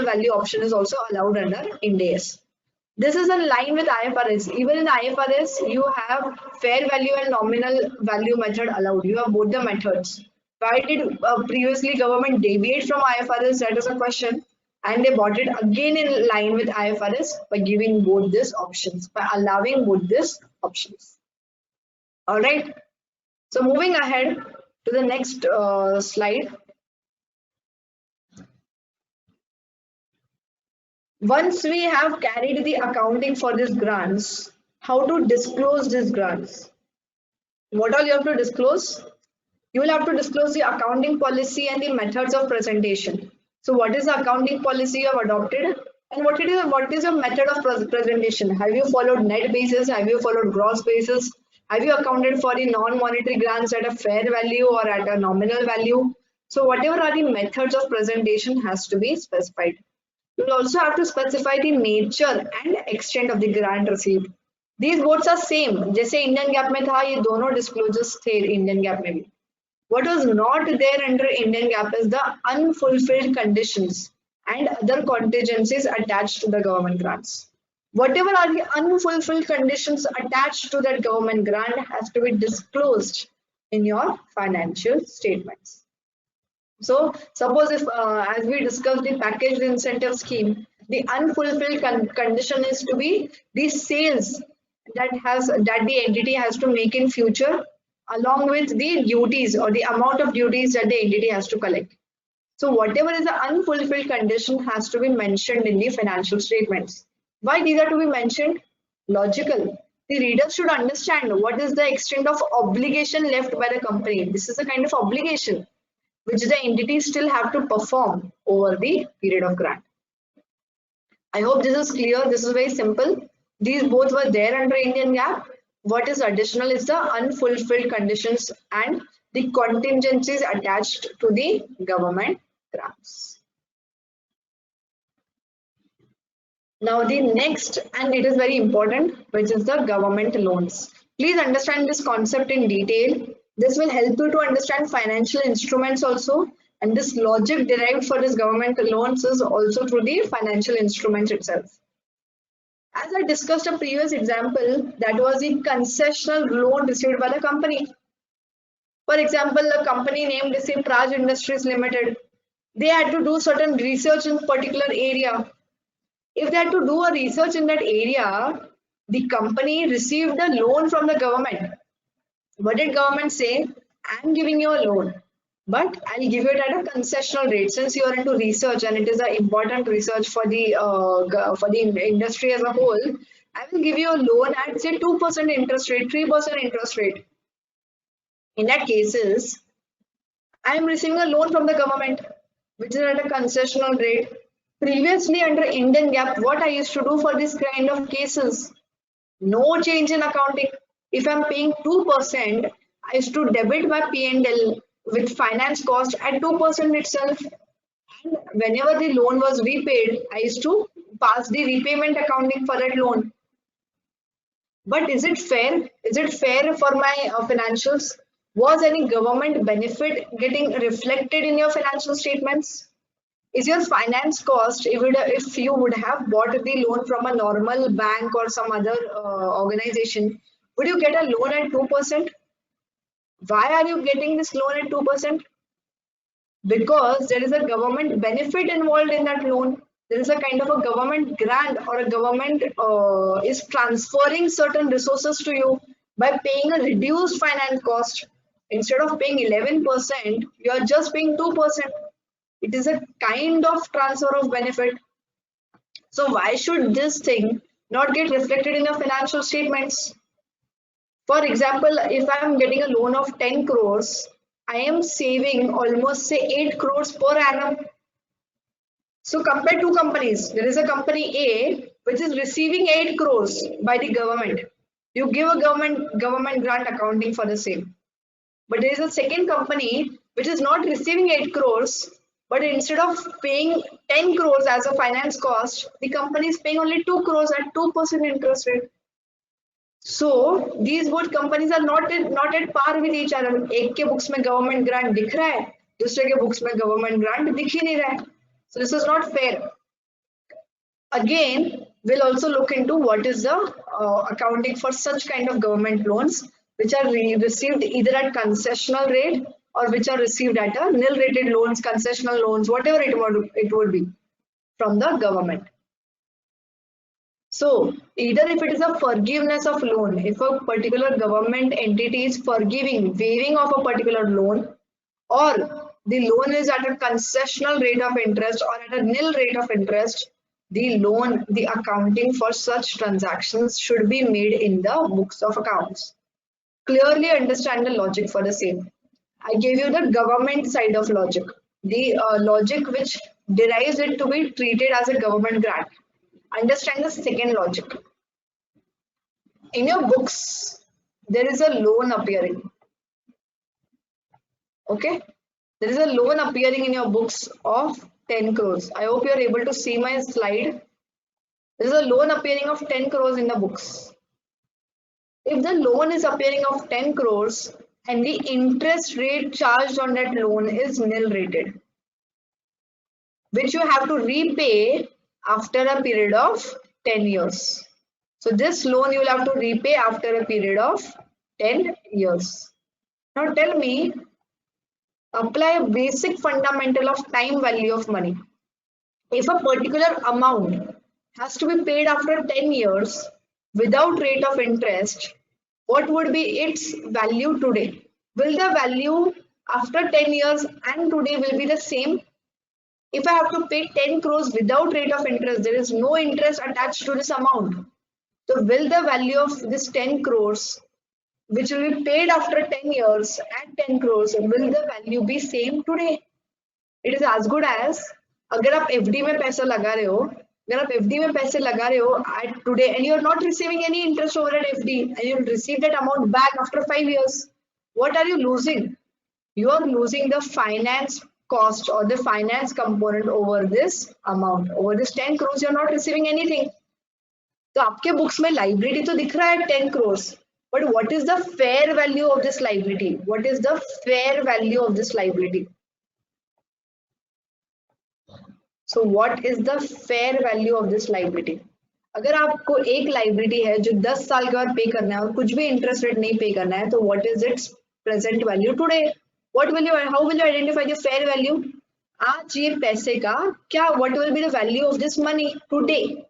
value option is also allowed under Ind AS. This is in line with IFRS. Even in IFRS, you have fair value and nominal value method allowed. You have both the methods. Why did previously government deviate from IFRS? That is a question. And they brought it again in line with IFRS by giving both these options, by allowing both these options. All right. So moving ahead to the next slide. Once we have carried the accounting for these grants, how to disclose these grants? What all you have to disclose? You will have to disclose the accounting policy and the methods of presentation. So what is the accounting policy you have adopted? And what is your method of presentation? Have you followed net basis? Have you followed gross basis? Have you accounted for the non-monetary grants at a fair value or at a nominal value? So whatever are the methods of presentation has to be specified. You will also have to specify the nature and extent of the grant received. These both are same. जैसे Indian GAAP में था, ये दोनों disclosures थे Indian GAAP में भी. What was not there under Indian GAAP is the unfulfilled conditions and other contingencies attached to the government grants. Whatever are the unfulfilled conditions attached to that government grant has to be disclosed in your financial statements. So suppose if as we discussed the packaged incentive scheme, the unfulfilled condition is to be the sales that the entity has to make in future, along with the duties or the amount of duties that the entity has to collect. So whatever is the unfulfilled condition has to be mentioned in the financial statements. Why these are to be mentioned? Logical. The reader should understand what is the extent of obligation left by the company. This is a kind of obligation which the entities still have to perform over the period of grant. I hope this is clear. This is very simple. These both were there under Indian GAAP. What is additional is the unfulfilled conditions and the contingencies attached to the government grants. Now the next, and it is very important, which is the government loans. Please understand this concept in detail. This will help you to understand financial instruments also, and this logic derived for this government loans is also through the financial instruments itself. As I discussed a previous example, that was the concessional loan received by the company. For example, a company named Praj Industries Limited. They had to do certain research in particular area. If they had to do a research in that area, the company received a loan from the government. What did government say? I'm giving you a loan, but I'll give it at a concessional rate. Since you are into research and it is an important research for the industry as a whole, I will give you a loan at say 2% interest rate, 3% interest rate. In that cases, I am receiving a loan from the government, which is at a concessional rate. Previously under Indian GAAP, what I used to do for this kind of cases, no change in accounting. If I'm paying 2%, I used to debit my P&L with finance cost at 2% itself. And whenever the loan was repaid, I used to pass the repayment accounting for that loan. But is it fair? Is it fair for my financials? Was any government benefit getting reflected in your financial statements? Is your finance cost, if you would have bought the loan from a normal bank or some other organization, would you get a loan at 2%? Why are you getting this loan at 2%? Because there is a government benefit involved in that loan. There is a kind of a government grant, or a government is transferring certain resources to you by paying a reduced finance cost. Instead of paying 11%, you are just paying 2%. It is a kind of transfer of benefit. So why should this thing not get reflected in your financial statements? For example, if I am getting a loan of 10 crores, I am saving almost say 8 crores per annum. So compare two companies. There is a company A which is receiving 8 crores by the government. You give a government grant accounting for the same. But there is a second company which is not receiving 8 crores, but instead of paying 10 crores as a finance cost, the company is paying only 2 crores at 2% interest rate. So these both companies are not at par with each other. एक के books में government grant दिख रहा है, दूसरे के books में government grant दिख ही नहीं रहा है. So this is not fair. Again, we'll also look into what is the accounting for such kind of government loans which are received either at concessional rate or which are received at a nil rated loans, concessional loans, whatever it would be from the government. So either if it is a forgiveness of loan, if a particular government entity is waiving of a particular loan, or the loan is at a concessional rate of interest or at a nil rate of interest, the accounting for such transactions should be made in the books of accounts. Clearly understand the logic for the same. I gave you the government side of logic, the logic which derives it to be treated as a government grant. Understand the second logic. In your books, there is a loan appearing. Okay, there is a loan appearing in your books of 10 crores. I hope you are able to see my slide. There is a loan appearing of 10 crores in the books. If the loan is appearing of 10 crores and the interest rate charged on that loan is nil rated, which you have to repay after a period of 10 years. So this loan you will have to repay after a period of 10 years. Now tell me, apply a basic fundamental of time value of money. If a particular amount has to be paid after 10 years without rate of interest, what would be its value today? Will the value after 10 years and today will be the same? If I have to pay 10 crores without rate of interest, there is no interest attached to this amount. So will the value of this 10 crores, which will be paid after 10 years at 10 crores, will the value be same today? It is as good as अगर आप FD में पैसा लगा रहे हो, अगर आप FD में पैसे लगा रहे हो at today and you are not receiving any interest over at FD and you will receive that amount back after 5 years, what are you losing? You are losing the finance cost or the finance component over this amount. Over this 10 crores, you are not receiving anything. तो आपके books में liability तो दिख रहा है 10 crores, but what is the fair value of this liability? What is the fair value of this liability? So what is the fair value of this liability? अगर आपको एक लाइबिलिटी है जो 10 साल के बाद पे करना है और कुछ भी इंटरेस्ट रेट नहीं पे करना है, तो what is its present value today? What will you, how will you identify the fair value? आज ये पैसे का क्या, what will be the value of this money today?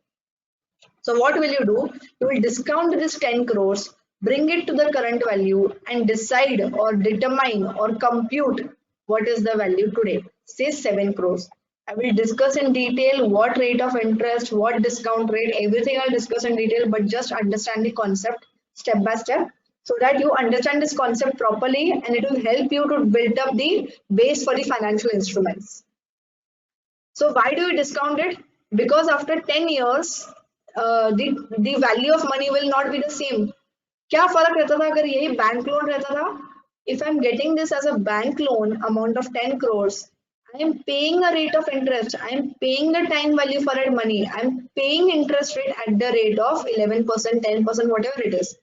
So what will you do? You will discount this 10 crores, bring it to the current value and decide or determine or compute what is the value today. Say 7 crores. I will discuss in detail what rate of interest, what discount rate, everything I'll discuss in detail, but just understand the concept step by step so that you understand this concept properly and it will help you to build up the base for the financial instruments. So why do you discount it? Because after 10 years, the value of money will not be the same. क्या फर्क रहता था अगर यही bank loan रहता था? If I'm getting this as a bank loan amount of 10 crores, I am paying a rate of interest. I am paying the time value for that money. I am paying interest rate at the rate of 11%, 10%, whatever it is.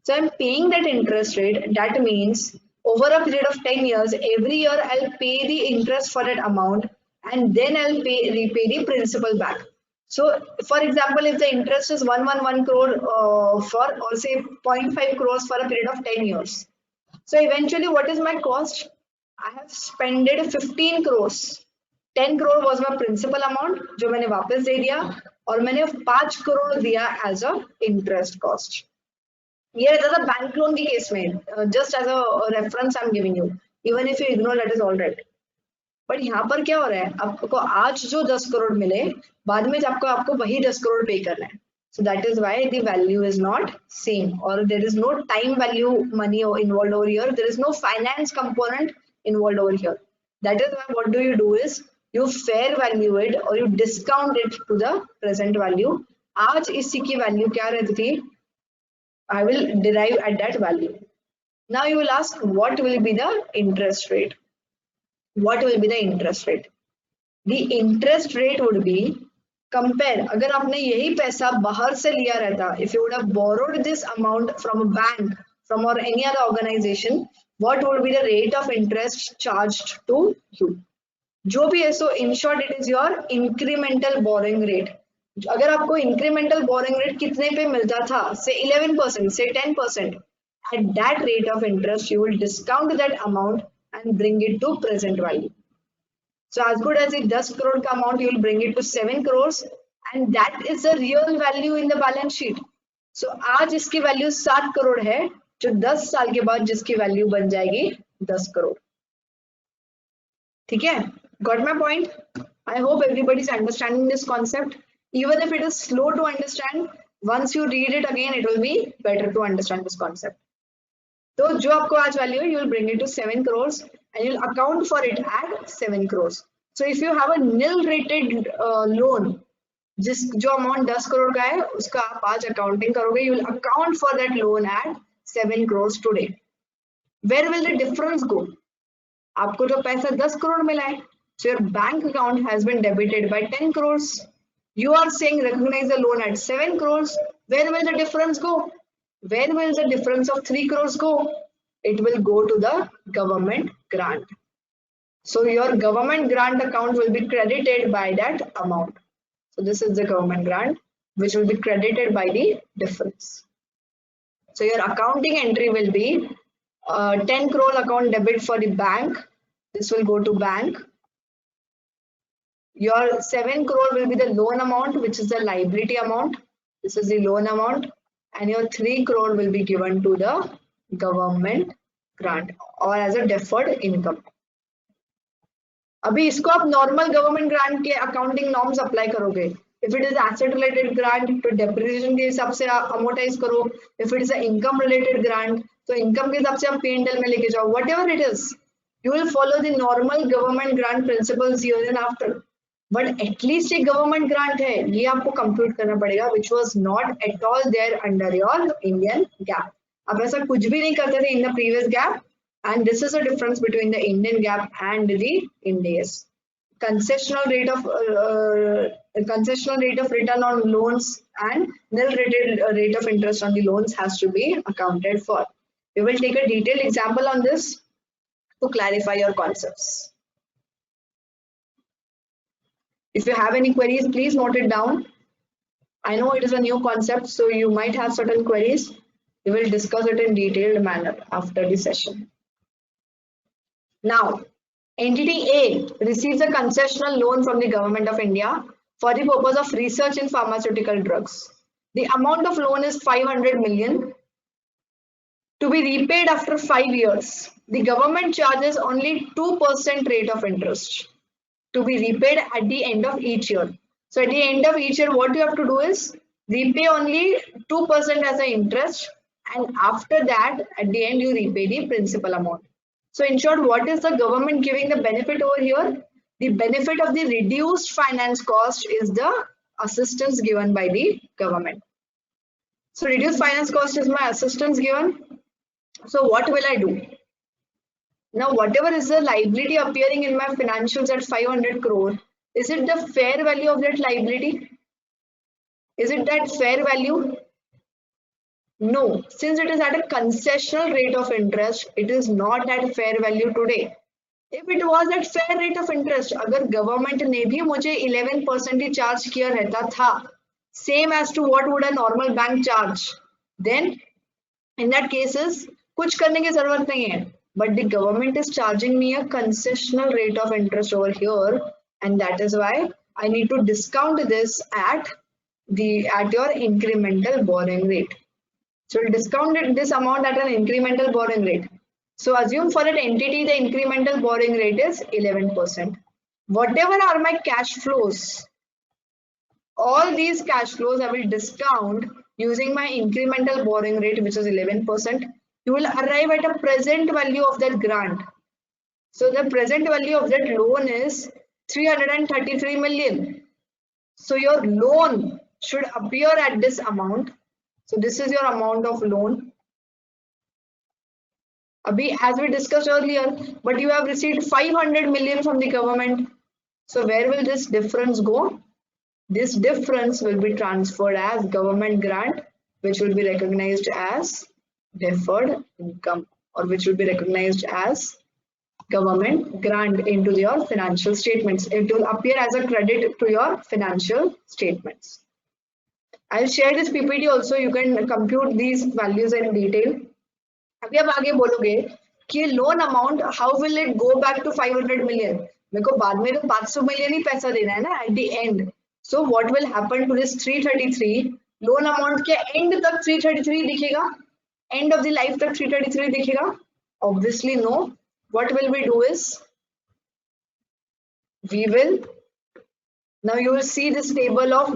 So I am paying that interest rate. That means over a period of 10 years, every year I'll pay the interest for that amount and then I'll repay the principal back. So for example, if the interest is 111 crore for, or say 0.5 crores for a period of 10 years. So eventually what is my cost? I have spended 15 crores. 10 crore was my principal amount जो मैंने वापस दे दिया और मैंने 5 crore दिया as a interest cost. ये रहता था बैंक लोन के केस में, just as a reference I'm giving you. Even if you ignore that is all right. But यहाँ पर क्या हो रहा है, आपको आज जो 10 करोड़ मिले बाद में आपको वही 10 करोड़ पे करना है. So that is why the value is not same or there is no time value money involved over here. There is no finance component involved over here. That is why what do you do is you fair value it or you discount it to the present value. आज इसी की value क्या रहती थी? I will derive at that value. Now you will ask what will be the interest rate? What will be the interest rate? The interest rate would be compare. अगर आपने यही पैसा बाहर से लिया रहता, if you would have borrowed this amount from a bank, from or any other organization, what would be the rate of interest charged to you? जो भी है, so in short it is your incremental borrowing rate. अगर आपको incremental borrowing rate कितने पे मिलता था, say 11%, say 10%, at that rate of interest you will discount that amount and bring it to present value. So as good as the 10 crore का amount you will bring it to 7 crores and that is the real value in the balance sheet. So आज इसकी value 7 crore है जो 10 साल के बाद जिसकी value बन जाएगी 10 करोड़. ठीक है? Got my point? I hope everybody is understanding this concept. Even if it is slow to understand, once you read it again, it will be better to understand this concept. तो जो आपको आज value है, you will bring it to 7 crores and you'll account for it at 7 crores. So if you have a nil rated loan, जो amount 10 crore का है उसका आप आज अकाउंटिंग करोगे, you will account for that loan at 7 crores today. Where will the difference go? आपको जो पैसा 10 करोड़ मिला है, so your bank account has been debited by 10 crores. You are saying recognize the loan at 7 crores. Where will the difference go? Where will the difference of 3 crores go? It will go to the government grant. So your government grant account will be credited by that amount. So this is the government grant which will be credited by the difference. So your accounting entry will be 10 crore account debit for the bank. This will go to bank. Your 7 crore will be the loan amount, which is the liability amount. This is the loan amount. And your 3 crore will be given to the government grant or as a deferred income. अभी इसको आप normal government grant के accounting norms apply करोगे. If it is asset related grant तो depreciation के हिसाब से amortise करो. If it is income related grant तो इनकम के हिसाब से आप P&L में लेके जाओ. What ever it is, you will follow the normal government grant principles here and after. But at least एक गवर्नमेंट ग्रांट है, ये आपको कंप्यूट करना पड़ेगा, which was not at all there under your Indian gap. आप ऐसा कुछ भी नहीं करते थे in the previous gap. And this is the difference between the Indian GAAP and the Ind AS. Concessional rate of return on loans and nil rate of interest on the loans has to be accounted for. We will take a detailed example on this to clarify your concepts. If you have any queries, please note it down. I know it is a new concept, so you might have certain queries. We will discuss it in detailed manner after the session. Now, entity A receives a concessional loan from the government of India for the purpose of research in pharmaceutical drugs. The amount of loan is 500 million to be repaid after 5 years. The government charges only 2% rate of interest to be repaid at the end of each year. So at the end of each year, what you have to do is repay only 2% as an interest, and after that, at the end, you repay the principal amount. So in short, what is the government giving the benefit over here? The benefit of the reduced finance cost is the assistance given by the government. So reduced finance cost is my assistance given. So what will I do? Now, whatever is the liability appearing in my financials at 500 crore, is it the fair value of that liability? Is it that fair value? No, since it is at a concessional rate of interest, it is not at fair value today. If it was at fair rate of interest, अगर government ने भी मुझे 11% ही charge किया रहता था, same as to what would a normal bank charge, then in that cases कुछ करने की जरूरत नहीं है. But the government is charging me a concessional rate of interest over here, and that is why I need to discount this at your incremental borrowing rate. So we'll discount this amount at an incremental borrowing rate. So assume for that entity, the incremental borrowing rate is 11%. Whatever are my cash flows, all these cash flows I will discount using my incremental borrowing rate, which is 11%. You will arrive at a present value of that grant. So the present value of that loan is 333 million. So your loan should appear at this amount. So this is your amount of loan. Abhi, as we discussed earlier, but you have received 500 million from the government. So where will this difference go? This difference will be transferred as government grant, which will be recognized as deferred income, or which will be recognized as government grant into your financial statements. It will appear as a credit to your financial statements. I'll share this PPT also. You can compute these values in detail. अभी आप आगे बोलोगे कि loan amount how will it go back to 500 million. मेरे को बाद में तो 500 मिलियन ही पैसा देना है ना at the end. So what will happen to this 333? Loan amount के एंड तक 333 दिखेगा, एंड ऑफ द लाइफ तक 333 दिखेगा? Obviously no. What will we do is we will now you will see this table of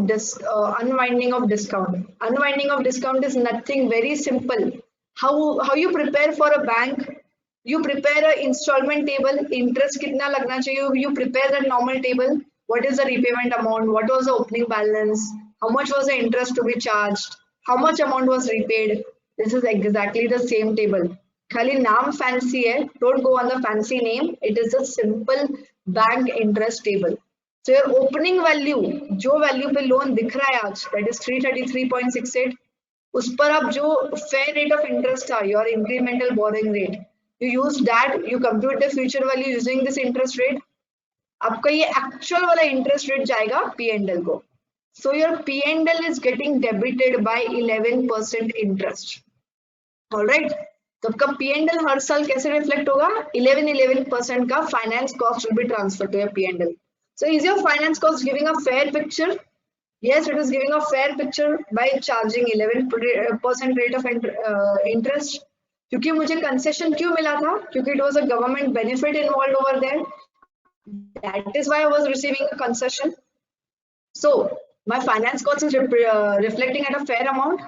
unwinding of discount. Unwinding of discount is nothing, very simple. How you prepare for a bank? You prepare a installment table. Interest कितना लगना चाहिए? You prepare that normal table. What is the repayment amount? What was the opening balance? How much was the interest to be charged? How much amount was repaid? This is exactly the same table. खाली नाम fancy है. Don't go on the fancy name. It is a simple bank interest table. So your opening value, जो value पे loan दिख रहा है आज, that is 333.68, उस पर आप जो fair rate of interest था, your incremental borrowing rate, you use that, you compute the future value using this interest rate. आपका ये actual वाला interest rate जाएगा P&L को. So your P&L is getting debited by 11% interest. All right. तो आपका P&L हर साल कैसे reflect होगा? 11% का finance cost will be transfer to your P&L. So is your finance cost giving a fair picture? Yes, it is giving a fair picture by charging 11% rate of interest. क्योंकि मुझे concession क्यों मिला था? क्योंकि it was a government benefit involved over there. That is why I was receiving a concession. So my finance cost is reflecting at a fair amount.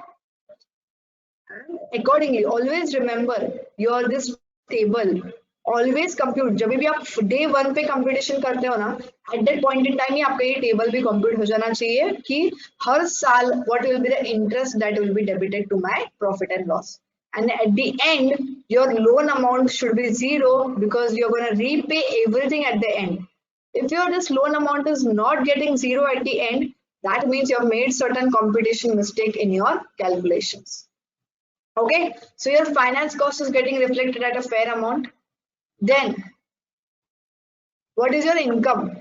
Accordingly, always remember your this table. Always compute. जब भी आप day 1 पे computation करते हो ना, at that point in time ही आपका ये table भी compute हो जाना चाहिए कि हर साल what will be the interest that will be debited to my profit and loss. And at the end, your loan amount should be 0 because you're going to repay everything at the end. If your this loan amount is not getting 0 at the end, that means you have made certain computation mistake in your calculations. Okay, so your finance cost is getting reflected at a fair amount. Then, what is your income?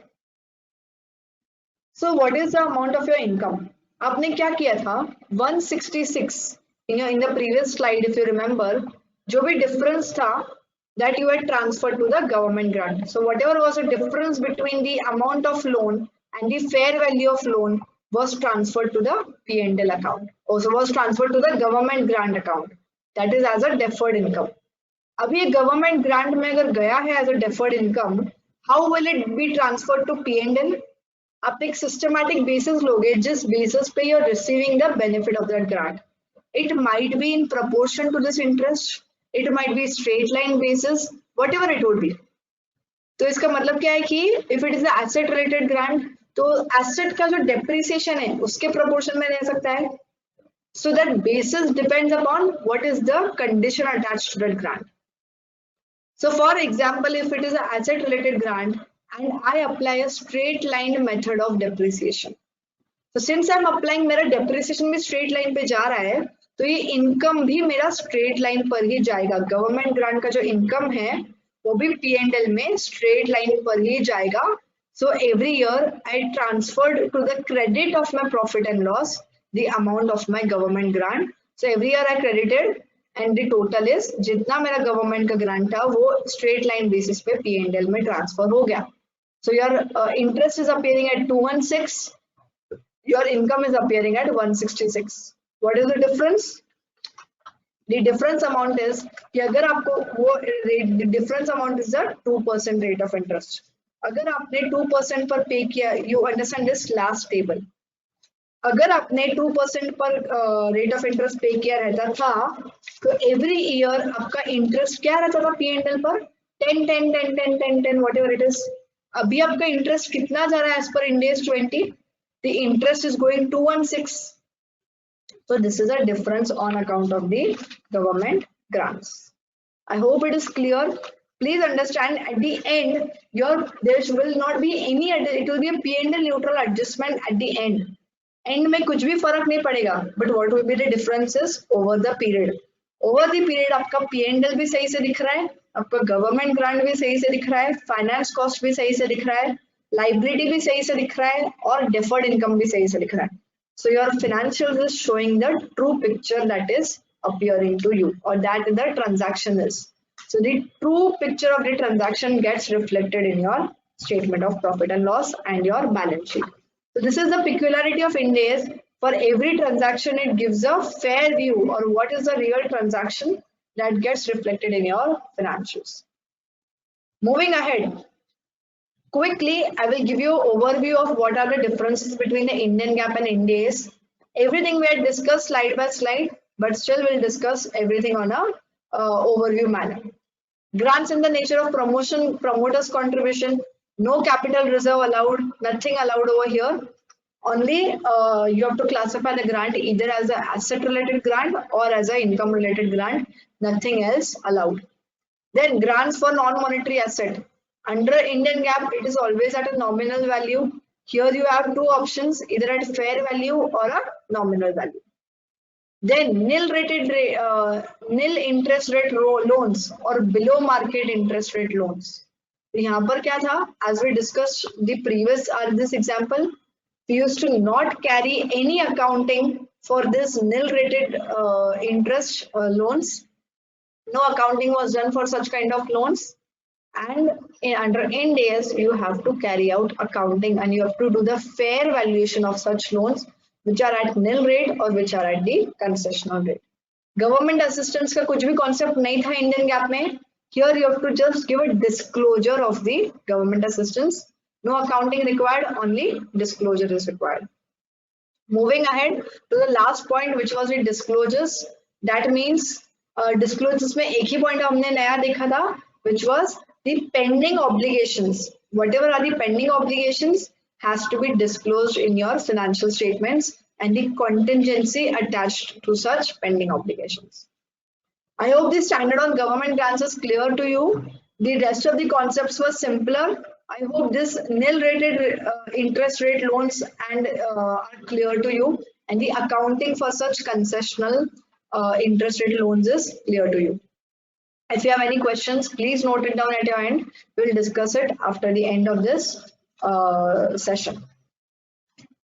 So, what is the amount of your income? आपने क्या किया था? 166 in the previous slide, if you remember, जो भी difference था that you had transferred to the government grant. So, whatever was the difference between the amount of loan and the fair value of loan was transferred to the P&L account. Also was transferred to the government grant account. That is as a deferred income. अभी government grant में अगर गया है as a deferred income, how will it be transfer to P&L? आप एक systematic basis लोगे जिस basis पे you are receiving the benefit of that grant. It might be in proportion to this interest, it might be straight line basis, whatever it would be. तो इसका मतलब क्या है कि if it is a asset related grant तो asset का जो depreciation है उसके प्रपोर्शन में रह सकता है. So that basis depends upon what is the condition attached to that grant. So for example, if it is an asset related grant and I apply a straight line method of depreciation. So since I'm applying मेरा depreciation भी straight line पे जा रहा है तो ये income भी मेरा straight line पर ही जाएगा. Government grant का जो income है वो भी P&L में straight line पर ही जाएगा. So every year I transferred to the credit of my profit and loss the amount of my government grant. So every year I credited and the total is जितना मेरा government का grant था वो straight line basis पे P&L में transfer हो गया. So your interest is appearing at 216, your income is appearing at 166. What is the difference? The difference amount is कि अगर आपको वो the difference amount is the 2% rate of interest. अगर आपने 2% पर पे किया, you understand this last table. अगर आपने 2% पर रेट ऑफ इंटरेस्ट पे किया रहता था तो एवरी ईयर आपका इंटरेस्ट क्या रहता था P&L पर? 10 10 10 10 10 10 व्हाटएवर इट इज. अभी आपका इंटरेस्ट कितना जा रहा है as per Ind AS 20? The interest is going 216. So this is a difference on account of the government grants. I hope it is clear. Please understand at the end there will not be any, it will be a P&L neutral adjustment at the end. And में कुछ भी फर्क नहीं पड़ेगा, but what will be the differences over the period. Over the period आपका P&L भी सही से दिख रहा है, आपका गवर्नमेंट ग्रांट भी सही से दिख रहा है, फाइनेंस कॉस्ट भी सही से दिख रहा है, लाइबिलिटी भी सही से दिख रहा है और डेफर्ड इनकम भी सही से दिख रहा है. So your financials is showing the true picture that is appearing to you, or that the transaction is. So the true picture of the transaction gets reflected in your statement of profit and loss and your balance sheet. So this is the peculiarity of Ind AS. For every transaction, it gives a fair view or what is the real transaction that gets reflected in your financials. Moving ahead, quickly, I will give you an overview of what are the differences between the Indian GAAP and Ind AS. Everything we had discussed slide by slide, but still we'll discuss everything on a overview manner. Grants in the nature of promotion, promoters contribution, no capital reserve allowed, nothing allowed over here. Only you have to classify the grant either as an asset related grant or as an income related grant, nothing else allowed. Then grants for non-monetary asset. Under Indian GAAP, it is always at a nominal value. Here you have two options, either at fair value or a nominal value. Then nil interest rate loans or below market interest rate loans. यहाँ पर क्या था? As we discussed the previous this example, we used to not carry any accounting for this nil rated interest loans. No accounting was done for such kind of loans. And under Ind AS, you have to carry out accounting and you have to do the fair valuation of such loans which are at nil rate or which are at the concessional rate. Government assistance का कुछ भी concept नहीं था Indian GAAP में. Here you have to just give a disclosure of the government assistance. No accounting required, only disclosure is required. Moving ahead to the last point, which was the disclosures. That means disclosures में एक ही point हमने नया देखा था, which was the pending obligations. Whatever are the pending obligations has to be disclosed in your financial statements and the contingency attached to such pending obligations. I hope the standard on government grants is clear to you. The rest of the concepts were simpler. I hope this nil rated interest rate loans and are clear to you, and the accounting for such concessional interest rate loans is clear to you. If you have any questions, please note it down at your end. We'll discuss it after the end of this session.